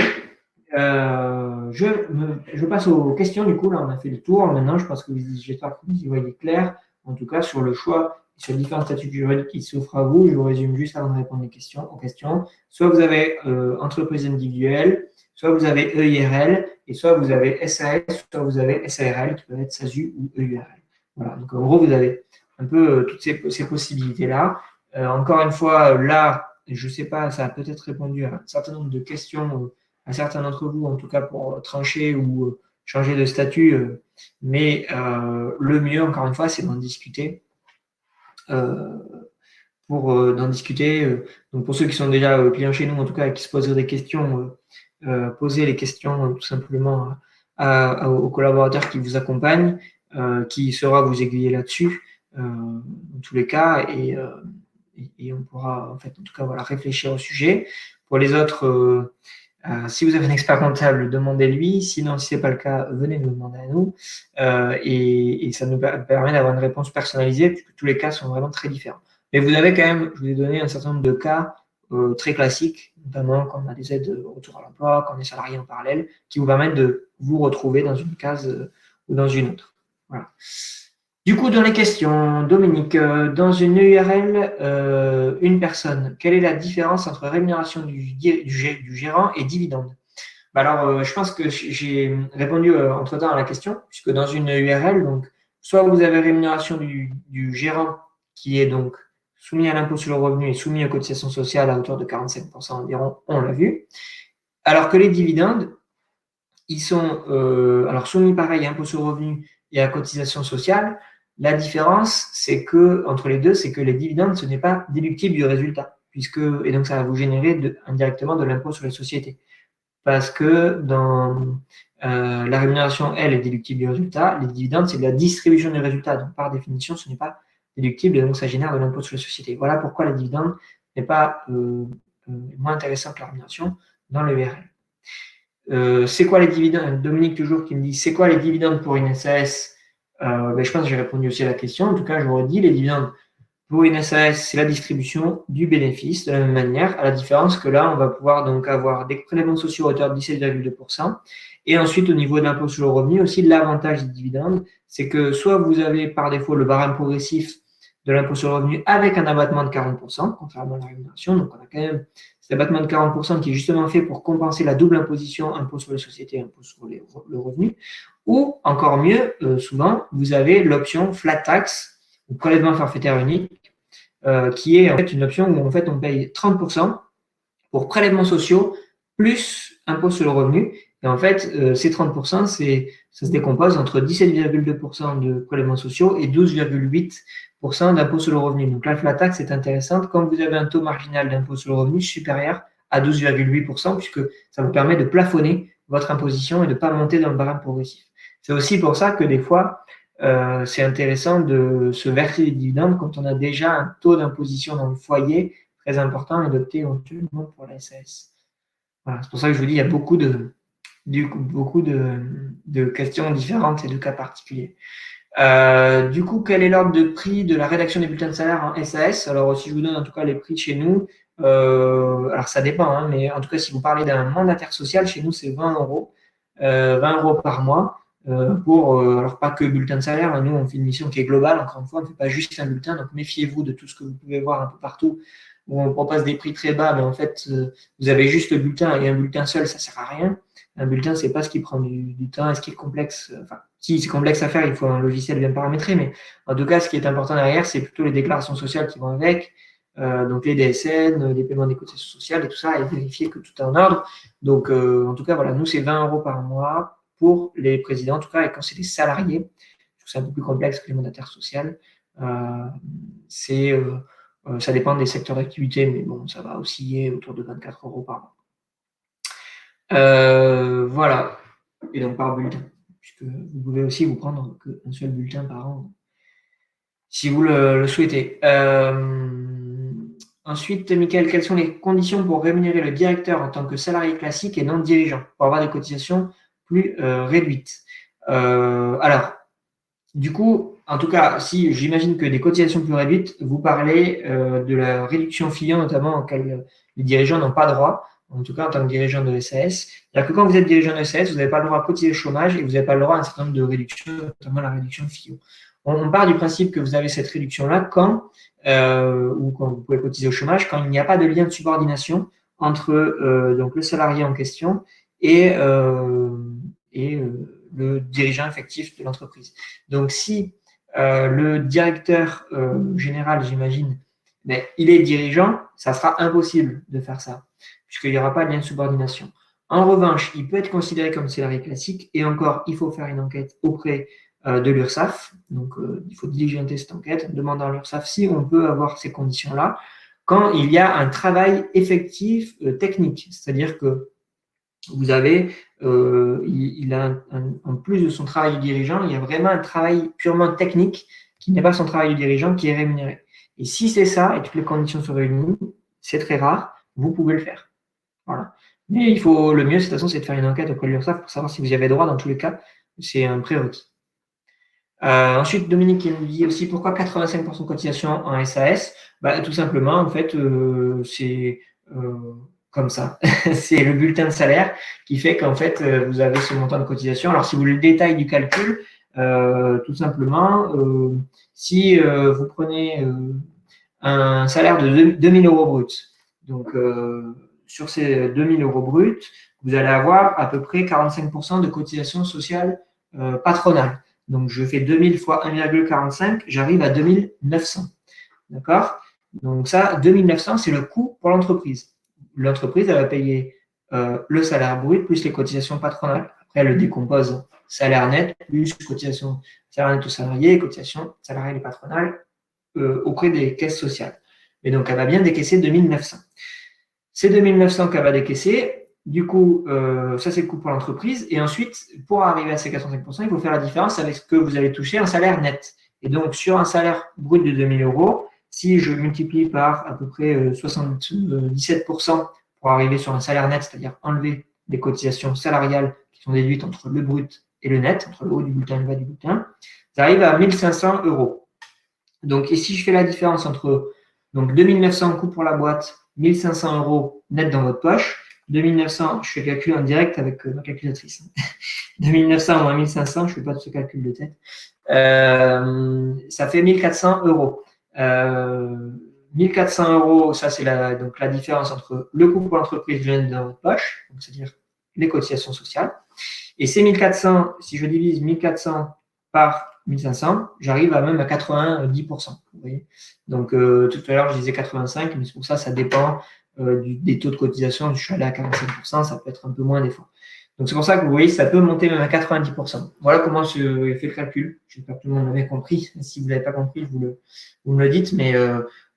Je passe aux questions du coup. Là, on a fait le tour. Maintenant, je pense que j'espère que vous y voyez clair, en tout cas sur le choix, sur les différents statuts juridiques qui s'offrent à vous. Je vous résume juste avant de répondre aux questions. Soit vous avez entreprise individuelle, soit vous avez EIRL, et soit vous avez SAS, soit vous avez SARL, qui peuvent être SASU ou EURL. Voilà. Donc en gros, vous avez un peu toutes ces possibilités-là. Encore une fois, là, je ne sais pas, ça a peut-être répondu à un certain nombre de questions à certains d'entre vous, en tout cas pour trancher ou changer de statut. Mais le mieux, encore une fois, c'est d'en discuter. D'en discuter. Donc pour ceux qui sont déjà clients chez nous, en tout cas, qui se poseraient des questions, posez les questions tout simplement aux collaborateurs qui vous accompagnent, qui saura vous aiguiller là-dessus, dans tous les cas, et on pourra, en fait, en tout cas, voilà, réfléchir au sujet. Pour les autres, si vous avez un expert comptable, demandez-lui. Sinon, si ce n'est pas le cas, venez nous demander à nous. Et ça nous permet d'avoir une réponse personnalisée, puisque tous les cas sont vraiment très différents. Mais vous avez quand même, je vous ai donné un certain nombre de cas très classiques, notamment quand on a des aides au retour à l'emploi, quand on est salarié en parallèle, qui vous permettent de vous retrouver dans une case ou dans une autre. Voilà. Du coup, dans les questions, Dominique, dans une URL, une personne, quelle est la différence entre rémunération du gérant et dividende? Alors, je pense que j'ai répondu entre-temps à la question, puisque dans une URL, donc, soit vous avez rémunération du gérant qui est donc soumis à l'impôt sur le revenu et soumis aux cotisations sociales à hauteur de 45% environ, on l'a vu, alors que les dividendes, ils sont alors soumis pareil à impôt sur le revenu et à cotisation sociale. La différence, c'est que entre les deux, c'est que les dividendes, ce n'est pas déductible du résultat, et donc ça va vous générer indirectement de l'impôt sur les sociétés. Parce que dans la rémunération, elle, est déductible du résultat. Les dividendes, c'est de la distribution du résultat. Donc, par définition, ce n'est pas déductible et donc ça génère de l'impôt sur les sociétés. Voilà pourquoi les dividendes n'est pas moins intéressant que la rémunération dans le URL. C'est quoi les dividendes? Dominique, toujours, qui me dit c'est quoi les dividendes pour une SAS? Je pense que j'ai répondu aussi à la question. En tout cas, je vous redis, les dividendes Pour une SAS, c'est la distribution du bénéfice de la même manière, à la différence que là, on va pouvoir donc avoir des prélèvements sociaux à hauteur de 17,2%. Et ensuite, au niveau de l'impôt sur le revenu, aussi l'avantage des dividendes, c'est que soit vous avez par défaut le barème progressif de l'impôt sur le revenu avec un abattement de 40%, contrairement à la rémunération. Donc, on a quand même cet abattement de 40% qui est justement fait pour compenser la double imposition, impôt sur les sociétés, impôt sur le revenu. Ou, encore mieux, souvent, vous avez l'option flat tax, ou prélèvement forfaitaire unique, qui est en fait une option où en fait, on paye 30% pour prélèvements sociaux plus impôt sur le revenu. Et en fait, ces 30%, ça se décompose entre 17,2% de prélèvements sociaux et 12,8% d'impôt sur le revenu. Donc la flat tax est intéressante quand vous avez un taux marginal d'impôt sur le revenu supérieur à 12,8%, puisque ça vous permet de plafonner votre imposition et de ne pas monter dans le barème progressif. C'est aussi pour ça que des fois, c'est intéressant de se verser des dividendes quand on a déjà un taux d'imposition dans le foyer très important et d'opter éventuellement pour la SAS. Voilà, c'est pour ça que je vous dis, il y a beaucoup de questions différentes et de cas particuliers. Du coup, quel est l'ordre de prix de la rédaction des bulletins de salaire en SAS? Alors, si je vous donne en tout cas les prix chez nous, alors ça dépend, hein, mais en tout cas, si vous parlez d'un mandataire social, chez nous, c'est 20 euros, 20 euros par mois. Alors pas que bulletin de salaire, hein, nous on fait une mission qui est globale, encore une fois, on ne fait pas juste un bulletin, donc méfiez-vous de tout ce que vous pouvez voir un peu partout, où on propose des prix très bas, mais en fait, vous avez juste le bulletin et un bulletin seul, ça ne sert à rien. Un bulletin, c'est pas ce qui prend du temps et ce qui est complexe. Enfin, si c'est complexe à faire, il faut un logiciel bien paramétré, mais en tout cas, ce qui est important derrière, c'est plutôt les déclarations sociales qui vont avec, donc les DSN, les paiements des cotisations sociales et tout ça, et vérifier que tout est en ordre. Donc, en tout cas, voilà, nous, c'est 20 euros par mois pour les présidents, en tout cas, et quand c'est des salariés, c'est un peu plus complexe que les mandataires sociaux. Ça dépend des secteurs d'activité, mais bon, ça va osciller autour de 24 euros par mois. Voilà, et donc par bulletin, puisque vous pouvez aussi vous prendre qu'un seul bulletin par an, si vous le souhaitez. Ensuite, Michael, quelles sont les conditions pour rémunérer le directeur en tant que salarié classique et non dirigeant, pour avoir des cotisations plus réduites? Alors, du coup, en tout cas, si j'imagine que des cotisations plus réduites, vous parlez de la réduction Fillon, notamment auquel les dirigeants n'ont pas droit, en tout cas en tant que dirigeant de SAS. C'est-à-dire que quand vous êtes dirigeant de SAS, vous n'avez pas le droit à cotiser le chômage et vous n'avez pas le droit à un certain nombre de réductions, notamment la réduction Fillon. On part du principe que vous avez cette réduction-là quand vous pouvez cotiser au chômage, quand il n'y a pas de lien de subordination entre donc le salarié en question et le dirigeant effectif de l'entreprise. Donc, si le directeur général, j'imagine, il est dirigeant, ça sera impossible de faire ça, puisqu'il n'y aura pas de lien de subordination. En revanche, il peut être considéré comme salarié classique, et encore, il faut faire une enquête auprès de l'URSSAF. Donc, il faut diligenter cette enquête, demandant à l'URSSAF si on peut avoir ces conditions-là, quand il y a un travail effectif technique, c'est-à-dire que vous avez, en plus de son travail de dirigeant, il y a vraiment un travail purement technique qui n'est pas son travail de dirigeant qui est rémunéré. Et si c'est ça et toutes les conditions sont réunies, c'est très rare, vous pouvez le faire. Voilà. Mais le mieux, de toute façon, c'est de faire une enquête auprès de l'URSSAF pour savoir si vous y avez droit dans tous les cas. C'est un prérequis. Ensuite, Dominique qui nous dit aussi pourquoi 85% de cotisation en SAS. Tout simplement, en fait, c'est comme ça. C'est le bulletin de salaire qui fait qu'en fait, vous avez ce montant de cotisation. Alors, si vous voulez le détail du calcul, tout simplement, si vous prenez un salaire de 2000 euros brut, donc sur ces 2000 euros bruts, vous allez avoir à peu près 45% de cotisation sociale patronale. Donc, je fais 2000 fois 1,45, j'arrive à 2900. D'accord? Donc, ça, 2900, c'est le coût pour l'entreprise. L'entreprise, elle va payer le salaire brut plus les cotisations patronales. Après, elle le décompose salaire net plus cotisation salaire net aux salariés, cotisation salariale et patronale auprès des caisses sociales. Et donc, elle va bien décaisser 2900. Ces 2900 qu'elle va décaisser, du coup, ça c'est le coût pour l'entreprise. Et ensuite, pour arriver à ces 85%, il faut faire la différence avec ce que vous allez toucher en salaire net. Et donc, sur un salaire brut de 2000 euros, si je multiplie par à peu près 77% pour arriver sur un salaire net, c'est-à-dire enlever des cotisations salariales qui sont déduites entre le brut et le net, entre le haut du bulletin et le bas du bulletin, ça arrive à 1500 euros. Donc, et si je fais la différence entre donc 2900 coût pour la boîte, 1500 euros net dans votre poche, 2900, je fais le calcul en direct avec ma calculatrice. 2900 moins 1500, je ne fais pas de ce calcul de tête. Ça fait 1400 euros. 1400 euros, ça c'est donc la différence entre le coût pour l'entreprise dans votre poche, c'est-à-dire les cotisations sociales. Et ces 1400, si je divise 1400 par 1500, j'arrive même à 90%. Vous voyez, donc, tout à l'heure, je disais 85, mais c'est pour ça, ça dépend des taux de cotisation. Je suis allé à 45%, ça peut être un peu moins des fois. Donc, c'est pour ça que vous voyez, ça peut monter même à 90%. Voilà comment je fais le calcul. J'espère que tout le monde l'avait compris. Si vous ne l'avez pas compris, vous me le dites, mais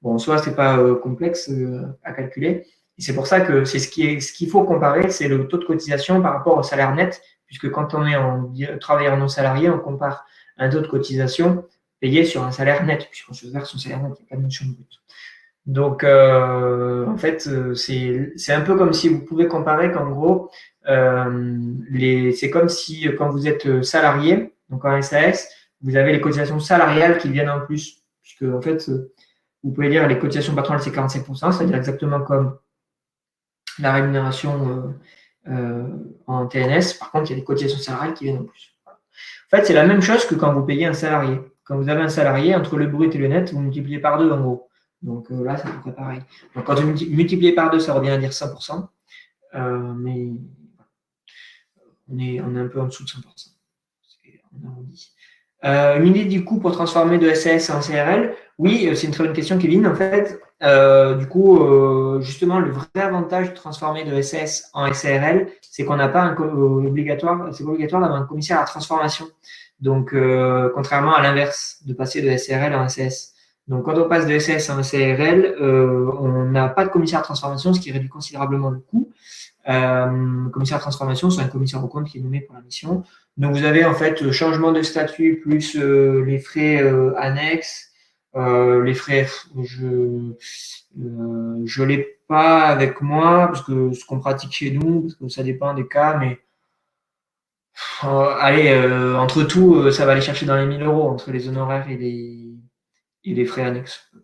bon, soit ce n'est pas complexe à calculer. Et c'est pour ça que c'est ce qu'il faut comparer, c'est le taux de cotisation par rapport au salaire net, puisque quand on est travailleur non salarié, on compare un taux de cotisation payé sur un salaire net, puisqu'on se verse son salaire net, il n'y a pas de notion de brut. Donc, en fait, c'est un peu comme si vous pouvez comparer qu'en gros, c'est comme si quand vous êtes salarié, donc en SAS, vous avez les cotisations salariales qui viennent en plus, puisque en fait, vous pouvez dire les cotisations patronales, c'est 45%, c'est-à-dire exactement comme la rémunération en TNS. Par contre, il y a des cotisations salariales qui viennent en plus. En fait, c'est la même chose que quand vous payez un salarié. Quand vous avez un salarié, entre le brut et le net, vous multipliez par 2 en gros. Donc là, c'est à peu près pareil. Donc quand vous multipliez par 2, ça revient à dire 100%. Mais on est un peu en dessous de 100%. On arrondit. Une idée du coup pour transformer de SAS en CRL? Oui, c'est une très bonne question, Kevin. En fait, du coup, justement, le vrai avantage de transformer de SAS en SARL, c'est qu'on n'a pas obligatoire, c'est obligatoire d'avoir un commissaire à la transformation. Donc, contrairement à l'inverse, de passer de SARL en SAS. Donc, quand on passe de SAS en SARL, on n'a pas de commissaire à transformation, ce qui réduit considérablement le coût. Le commissaire à transformation, c'est un commissaire au compte qui est nommé pour la mission. Donc, vous avez en fait changement de statut plus les frais annexes. Les frais, je ne l'ai pas avec moi parce que ce qu'on pratique chez nous, parce que ça dépend des cas, mais allez, entre tout, ça va aller chercher dans les 1000 euros entre les honoraires et les frais annexes. À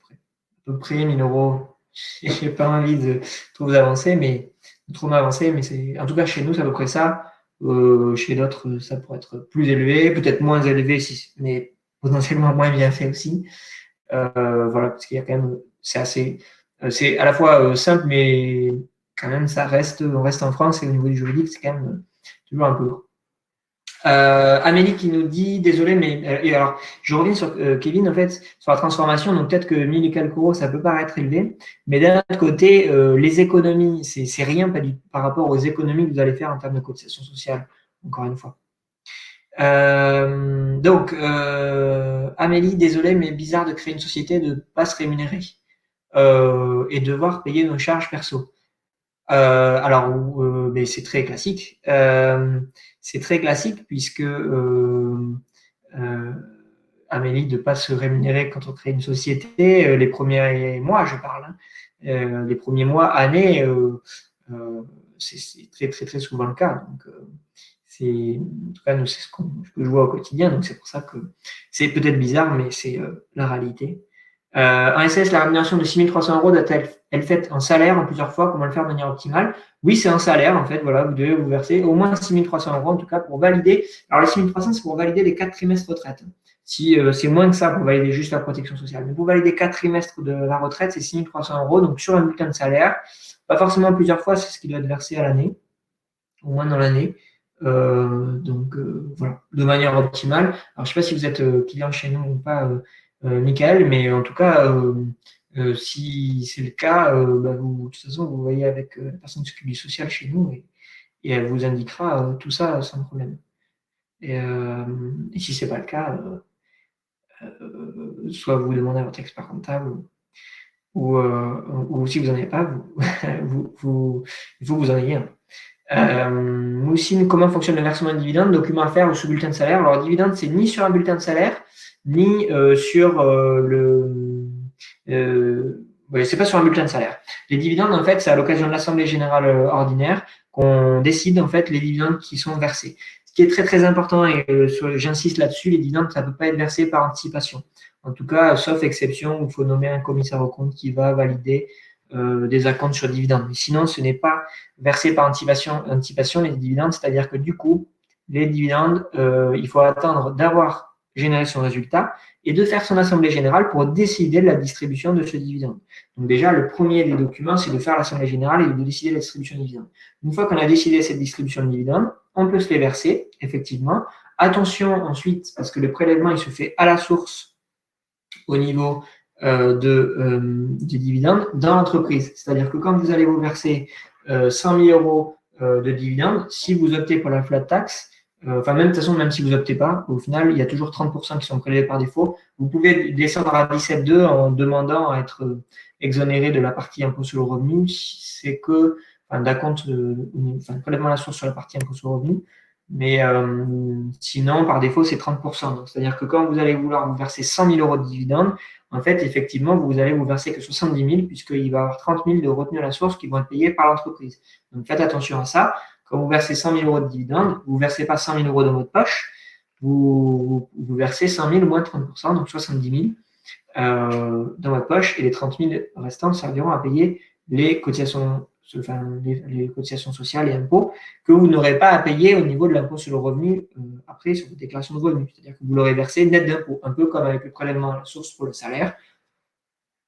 peu près 1000 euros. J'ai pas envie de trop m'avancer, mais c'est en tout cas chez nous, c'est à peu près ça. Chez d'autres, ça pourrait être plus élevé, peut-être moins élevé, mais potentiellement moins bien fait aussi. Voilà, parce qu'il y a quand même, c'est à la fois simple, mais quand même, on reste en France et au niveau du juridique, c'est quand même toujours un peu lourd. Amélie qui nous dit, désolé, mais et alors, je reviens sur Kevin, en fait, sur la transformation. Donc, peut-être que 1000 et quelques euros, ça peut paraître élevé, mais d'un autre côté, les économies, c'est rien par rapport aux économies que vous allez faire en termes de cotisation sociale, encore une fois. Donc, Amélie, désolé, mais bizarre de créer une société, de ne pas se rémunérer et devoir payer nos charges perso. Alors, mais c'est très classique. C'est très classique puisque Amélie, de ne pas se rémunérer quand on crée une société, les premiers mois, je parle, hein, les premiers mois, années, c'est très, très, très souvent le cas. Donc, en tout cas, nous, c'est ce que je vois au quotidien. Donc, c'est pour ça que c'est peut-être bizarre, mais c'est la réalité. En SAS, la rémunération de 6 300 euros doit-elle être faite en salaire en plusieurs fois? Comment le faire de manière optimale? Oui, c'est en salaire, en fait. Voilà, vous devez vous verser au moins 6 300 euros, en tout cas, pour valider. Alors, les 6 300, c'est pour valider les 4 trimestres retraite. Si c'est moins que ça pour valider juste la protection sociale. Mais pour valider 4 trimestres de la retraite, c'est 6 300 euros. Donc, sur un bulletin de salaire, pas forcément plusieurs fois, c'est ce qui doit être versé à l'année, au moins dans l'année. Donc, voilà, de manière optimale. Alors, je ne sais pas si vous êtes client chez nous ou pas, Michael, mais en tout cas, si c'est le cas, de toute façon, vous voyez avec la personne qui s'occupe du social chez nous et elle vous indiquera tout ça sans problème. Et si ce n'est pas le cas, soit vous demandez à votre expert comptable ou si vous n'en avez pas, il faut que vous en ayez un. Moussine, comment fonctionne le versement de dividendes? Document à faire ou sous bulletin de salaire? Alors, dividende, c'est ni sur un bulletin de salaire, ni sur c'est pas sur un bulletin de salaire. Les dividendes, en fait, c'est à l'occasion de l'Assemblée générale ordinaire qu'on décide, en fait, les dividendes qui sont versés. Ce qui est très, très important, et j'insiste là-dessus, les dividendes, ça ne peut pas être versé par anticipation. En tout cas, sauf exception, il faut nommer un commissaire aux comptes qui va valider des acomptes sur dividendes. Mais sinon, ce n'est pas versé par anticipation les dividendes, c'est-à-dire que du coup, les dividendes, il faut attendre d'avoir généré son résultat et de faire son assemblée générale pour décider de la distribution de ce dividende. Donc déjà, le premier des documents, c'est de faire l'assemblée générale et de décider de la distribution de dividendes. Une fois qu'on a décidé cette distribution de dividendes, on peut se les verser, effectivement. Attention ensuite, parce que le prélèvement, il se fait à la source au niveau du dividende dans l'entreprise. C'est-à-dire que quand vous allez vous verser 100 000 euros de dividendes, si vous optez pour la flat tax, enfin même de toute façon, même si vous n'optez pas, au final, il y a toujours 30% qui sont prélevés par défaut. Vous pouvez descendre à 17,2 en demandant à être exonéré de la partie impôt sur le revenu. C'est que, enfin, d'acompte, prélèvement à la source sur la partie impôt sur le revenu. Mais sinon, par défaut, c'est 30%. C'est-à-dire que quand vous allez vouloir vous verser 100 000 euros de dividendes, en fait, effectivement, vous allez vous verser que 70 000 puisqu'il va y avoir 30 000 de retenue à la source qui vont être payés par l'entreprise. Donc, faites attention à ça. Quand vous versez 100 000 euros de dividendes, vous ne versez pas 100 000 euros dans votre poche, vous versez 100 000 moins 30%, donc 70 000 dans votre poche et les 30 000 restants serviront à payer les cotisations sociales et impôts que vous n'aurez pas à payer au niveau de l'impôt sur le revenu après sur votre déclaration de revenus. C'est-à-dire que vous l'aurez versé net d'impôt, un peu comme avec le prélèvement à la source pour le salaire.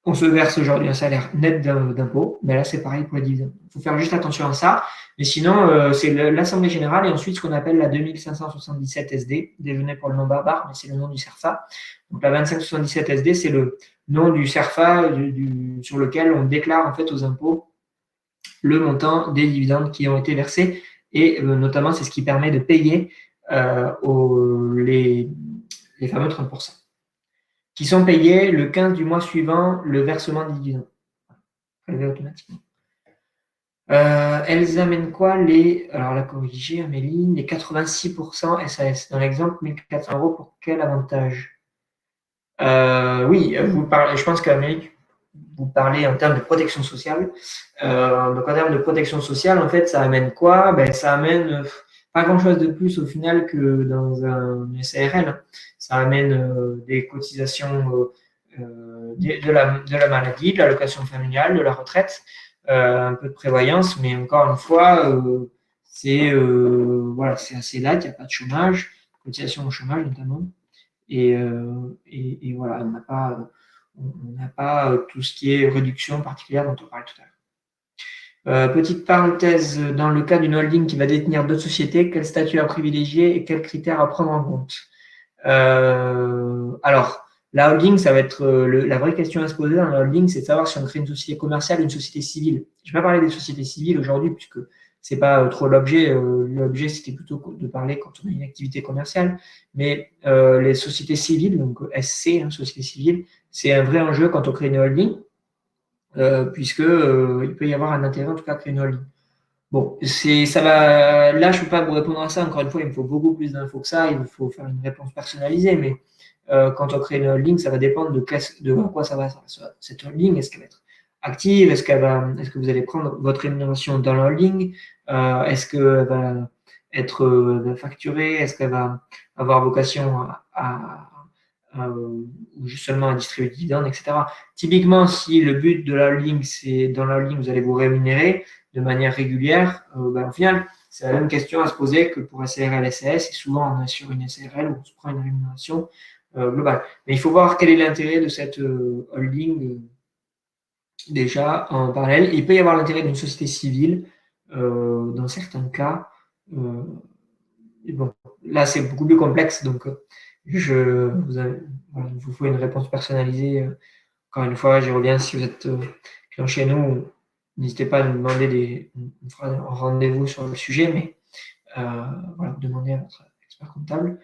On se verse aujourd'hui un salaire net d'impôt, mais là c'est pareil pour les dividendes. Il faut faire juste attention à ça. Mais sinon, c'est l'Assemblée générale et ensuite ce qu'on appelle la 2577 SD, déjeuner pour le nom barbare, mais c'est le nom du CERFA. Donc la 2577 SD, c'est le nom du CERFA sur lequel on déclare en fait aux impôts le montant des dividendes qui ont été versés et notamment c'est ce qui permet de payer les fameux 30% qui sont payés le 15 du mois suivant le versement des dividendes prélevé automatiquement. Elles amènent quoi alors la corrigée Amélie, les 86% SAS. Dans l'exemple, 1400 euros pour quel avantage? Oui, je pense qu'Amélie, vous parlez en termes de protection sociale. Donc en termes de protection sociale, en fait, ça amène quoi? Ça amène pas grand-chose de plus au final que dans un SARL. Ça amène des cotisations de la maladie, de l'allocation familiale, de la retraite, un peu de prévoyance, mais encore une fois, c'est assez light, il n'y a pas de chômage, cotisation au chômage notamment. Et voilà, on n'a pas tout ce qui est réduction particulière dont on parlait tout à l'heure. Petite parenthèse, dans le cas d'une holding qui va détenir d'autres sociétés, quel statut à privilégier et quels critères à prendre en compte? Alors, la holding, ça va être la vraie question à se poser dans la holding, c'est de savoir si on crée une société commerciale ou une société civile. Je ne vais pas parler des sociétés civiles aujourd'hui, puisque ce n'est pas trop l'objet. L'objet, c'était plutôt de parler quand on a une activité commerciale. Mais les sociétés civiles, donc SC, société civile, c'est un vrai enjeu quand on crée une holding, puisque il peut y avoir un intérêt en tout cas à créer une holding. Bon, ça va. Là, je ne peux pas vous répondre à ça. Encore une fois, il me faut beaucoup plus d'infos que ça. Il me faut faire une réponse personnalisée. Mais quand on crée une holding, ça va dépendre de quoi ça va cette holding. Est-ce qu'elle va être active? Est-ce que vous allez prendre votre rémunération dans la holding? Est-ce qu'elle va être facturée? Est-ce qu'elle va avoir vocation seulement à distribuer des dividendes, etc. Typiquement, si le but de la holding, c'est dans la holding, vous allez vous rémunérer de manière régulière, au final, c'est la même question à se poser que pour SARL, SAS, et souvent on est sur une SARL où on se prend une rémunération globale. Mais il faut voir quel est l'intérêt de cette holding déjà en parallèle. Il peut y avoir l'intérêt d'une société civile dans certains cas. Bon, là, c'est beaucoup plus complexe, donc il vous faut une réponse personnalisée. Encore une fois, j'y reviens, si vous êtes client chez nous, n'hésitez pas à nous demander on fera un rendez-vous sur le sujet, mais demandez à votre expert comptable.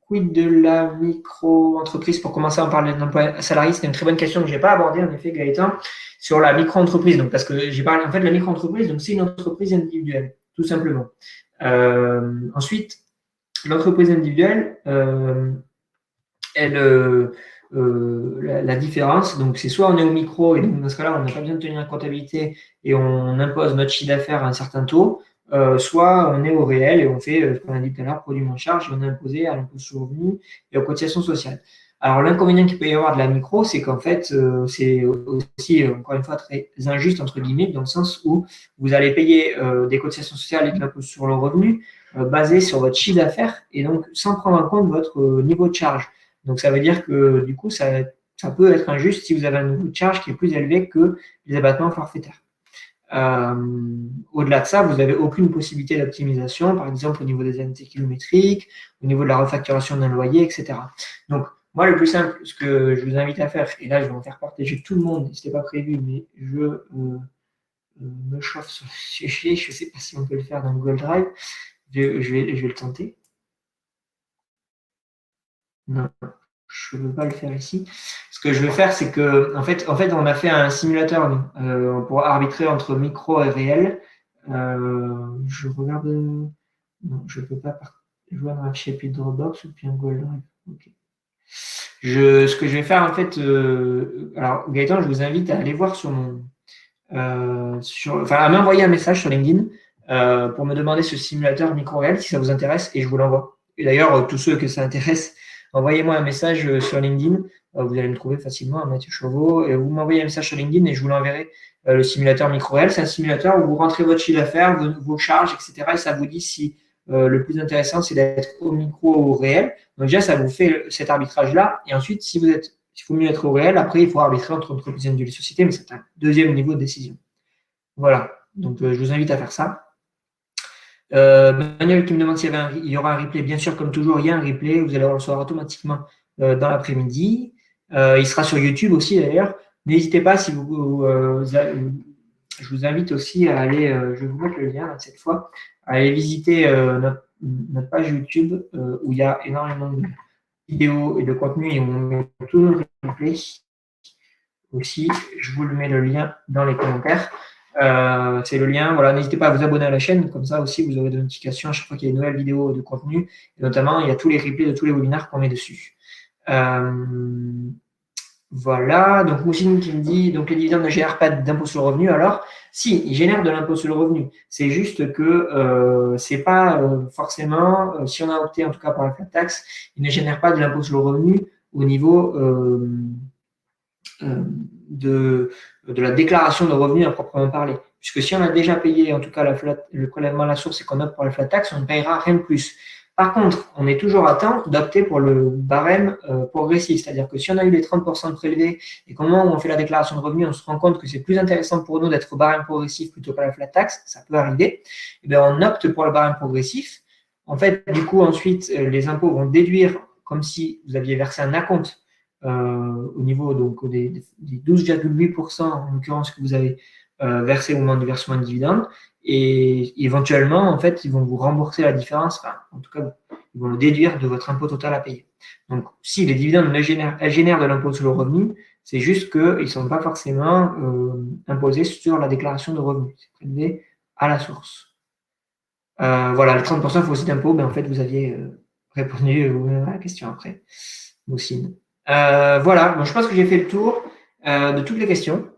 Quid de la micro-entreprise? Pour commencer, on parle d'emploi salarié. C'est une très bonne question que je n'ai pas abordée, en effet, Gaëtan, sur la micro-entreprise. Donc, parce que j'ai parlé, en fait, de la micro-entreprise, donc c'est une entreprise individuelle, tout simplement. Ensuite, l'entreprise individuelle, la différence, donc c'est soit on est au micro et donc dans ce cas-là, on n'a pas besoin de tenir la comptabilité et on impose notre chiffre d'affaires à un certain taux, soit on est au réel et on fait, ce qu'on a dit tout à l'heure, produit moins charge et on est imposé à l'impôt sur le revenu et aux cotisations sociales. Alors, l'inconvénient qu'il peut y avoir de la micro, c'est qu'en fait, c'est aussi, encore une fois, très injuste, entre guillemets, dans le sens où vous allez payer des cotisations sociales et de l'impôt sur le revenu basé sur votre chiffre d'affaires et donc sans prendre en compte votre niveau de charge. Donc, ça veut dire que du coup, ça peut être injuste si vous avez un niveau de charge qui est plus élevé que les abattements forfaitaires. Au-delà de ça, vous n'avez aucune possibilité d'optimisation, par exemple au niveau des indemnités kilométriques, au niveau de la refacturation d'un loyer, etc. Donc, moi, le plus simple, ce que je vous invite à faire, et là, je vais en faire partager tout le monde, ce n'était pas prévu, mais je me chauffe sur le sujet, je ne sais pas si on peut le faire dans Google Drive, je vais le tenter. Non, je ne veux pas le faire ici. Ce que je veux faire, c'est que, en fait, on a fait un simulateur pour arbitrer entre micro et réel. Je regarde. Non, je ne peux pas joindre un chapitre Dropbox ou puis un Google Drive. Okay. Ce que je vais faire, en fait, alors Gaëtan, je vous invite à aller voir sur mon. À m'envoyer un message sur LinkedIn pour me demander ce simulateur micro-réel si ça vous intéresse et je vous l'envoie. Et d'ailleurs, tous ceux que ça intéresse, envoyez-moi un message sur LinkedIn. Vous allez me trouver facilement, Mathieu Chauveau. Et vous m'envoyez un message sur LinkedIn et je vous l'enverrai. Le simulateur micro-réel, c'est un simulateur où vous rentrez votre chiffre d'affaires, vos charges, etc. Et ça vous dit si le plus intéressant, c'est d'être au micro ou au réel. Donc déjà, ça vous fait cet arbitrage-là. Et ensuite, si vous êtes il faut mieux être au réel. Après, il faut arbitrer entre entreprises et les sociétés, mais c'est un deuxième niveau de décision. Voilà. Donc, je vous invite à faire ça. Manuel qui me demande s'il y aura un replay. Bien sûr, comme toujours, il y a un replay. Vous allez le recevoir automatiquement dans l'après-midi. Il sera sur YouTube aussi, d'ailleurs. N'hésitez pas, si je vous invite aussi à aller, je vais vous mettre le lien là, cette fois, à aller visiter notre page YouTube où il y a énormément de vidéos et de contenu et on met tout le replay aussi. Je vous le mets le lien dans les commentaires. C'est le lien. Voilà, n'hésitez pas à vous abonner à la chaîne, comme ça aussi vous aurez des notifications à chaque fois qu'il y a une nouvelle vidéo de contenu. Et notamment, il y a tous les replays de tous les webinaires qu'on met dessus. Voilà, donc Moussine qui me dit donc les dividendes ne génèrent pas d'impôt sur le revenu. Alors, si, ils génèrent de l'impôt sur le revenu. C'est juste que c'est pas forcément, si on a opté en tout cas pour la flat tax, ils ne génèrent pas de l'impôt sur le revenu au niveau de la déclaration de revenus à proprement parler. Puisque si on a déjà payé en tout cas le prélèvement à la source et qu'on opte pour la flat tax, on ne payera rien de plus. Par contre, on est toujours à temps d'opter pour le barème progressif, c'est-à-dire que si on a eu les 30% de prélevés et qu'au moment où on fait la déclaration de revenus, on se rend compte que c'est plus intéressant pour nous d'être au barème progressif plutôt qu'à la flat tax, ça peut arriver, et bien on opte pour le barème progressif. En fait, du coup, ensuite, les impôts vont déduire comme si vous aviez versé un acompte au niveau donc, des 12,8% en l'occurrence que vous avez versé au moment du versement de dividendes. Et éventuellement, en fait, ils vont vous rembourser la différence. Enfin, en tout cas, ils vont le déduire de votre impôt total à payer. Donc, si les dividendes génèrent de l'impôt sur le revenu, c'est juste qu'ils ne sont pas forcément imposés sur la déclaration de revenus. C'est prélevé à la source. Voilà, le 30% faut aussi d'impôt, mais en fait, vous aviez répondu à la question après. Moussine. Voilà, bon, je pense que j'ai fait le tour de toutes les questions.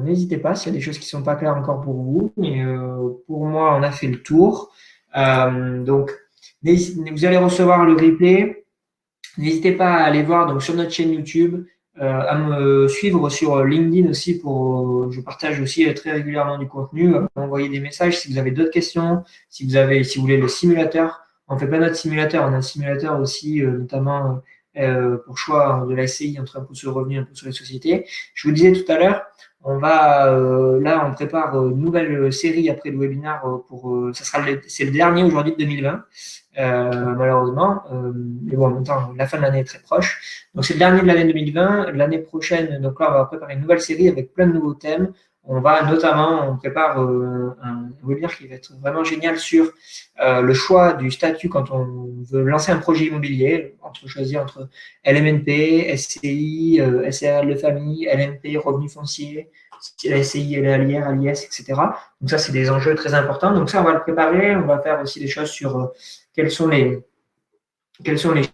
N'hésitez pas s'il y a des choses qui ne sont pas claires encore pour vous, mais pour moi, on a fait le tour. Donc, vous allez recevoir le replay. N'hésitez pas à aller voir donc, sur notre chaîne YouTube, à me suivre sur LinkedIn aussi. Je partage aussi très régulièrement du contenu. M'envoyer des messages si vous avez d'autres questions, si vous voulez le simulateur. On ne fait pas notre simulateur, on a un simulateur aussi, notamment pour choix de la SCI entre impôt sur le revenu et impôt sur les sociétés. Je vous disais tout à l'heure, on prépare une nouvelle série après le webinaire c'est le dernier aujourd'hui de 2020. Malheureusement, mais bon, en même temps, la fin de l'année est très proche. Donc, c'est le dernier de l'année 2020. L'année prochaine, donc là, on va préparer une nouvelle série avec plein de nouveaux thèmes. On prépare un webinaire qui va être vraiment génial sur le choix du statut quand on veut lancer un projet immobilier, choisir entre LMNP, SCI, SRL de famille, LMP, revenu foncier, si la SCI elle est à l'IR, à l'IS, etc. Donc ça, c'est des enjeux très importants. Donc ça, on va le préparer. On va faire aussi des choses sur quelles sont les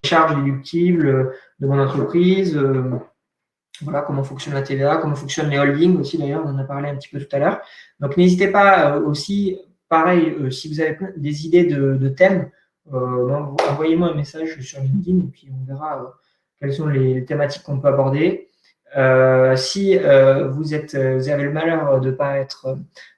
charges déductibles de mon entreprise, voilà, comment fonctionne la TVA, comment fonctionnent les holdings aussi, d'ailleurs, on en a parlé un petit peu tout à l'heure. Donc n'hésitez pas aussi, pareil, si vous avez des idées de thèmes, envoyez-moi un message sur LinkedIn et puis on verra quelles sont les thématiques qu'on peut aborder. Si vous avez le malheur de ne pas être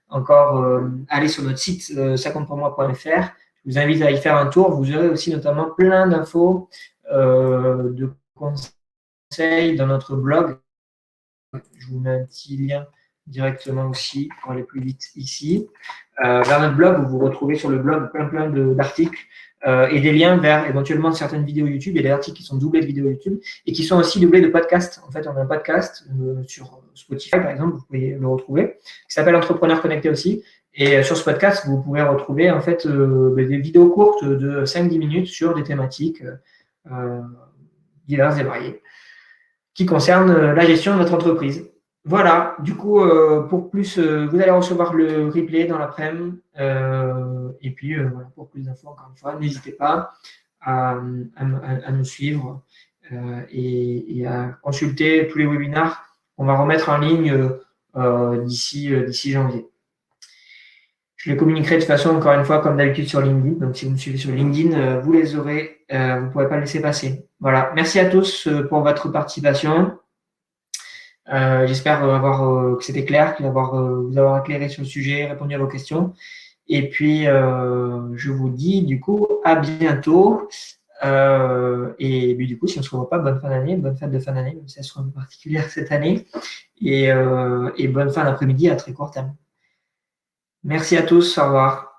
encore allé sur notre site ça-compte-pour-moi.fr, je vous invite à y faire un tour. Vous aurez aussi notamment plein d'infos, de conseils dans notre blog. Je vous mets un petit lien directement aussi pour aller plus vite ici. Vers notre blog, où vous retrouvez sur le blog plein d'articles et des liens vers éventuellement certaines vidéos YouTube. Il y a des articles qui sont doublés de vidéos YouTube et qui sont aussi doublés de podcasts. En fait, on a un podcast sur Spotify, par exemple, vous pouvez le retrouver, qui s'appelle Entrepreneur Connecté aussi. Et sur ce podcast, vous pouvez retrouver en fait des vidéos courtes de 5-10 minutes sur des thématiques diverses et variées qui concernent la gestion de votre entreprise. Voilà, du coup, pour plus, vous allez recevoir le replay dans l'après-midi. Et puis, voilà, pour plus d'infos, encore une fois, n'hésitez pas à nous suivre et à consulter tous les webinars qu'on va remettre en ligne d'ici janvier. Je les communiquerai de toute façon, encore une fois, comme d'habitude sur LinkedIn. Donc, si vous me suivez sur LinkedIn, vous les aurez. Vous ne pourrez pas le laisser passer. Voilà. Merci à tous pour votre participation. J'espère que c'était clair, vous avoir éclairé sur le sujet, répondu à vos questions. Et puis, je vous dis du coup à bientôt. Et puis, du coup, si on ne se revoit pas, bonne fin d'année, bonne fête de fin d'année, même si elles seront particulières cette année. Et bonne fin d'après-midi à très court terme. Merci à tous, au revoir.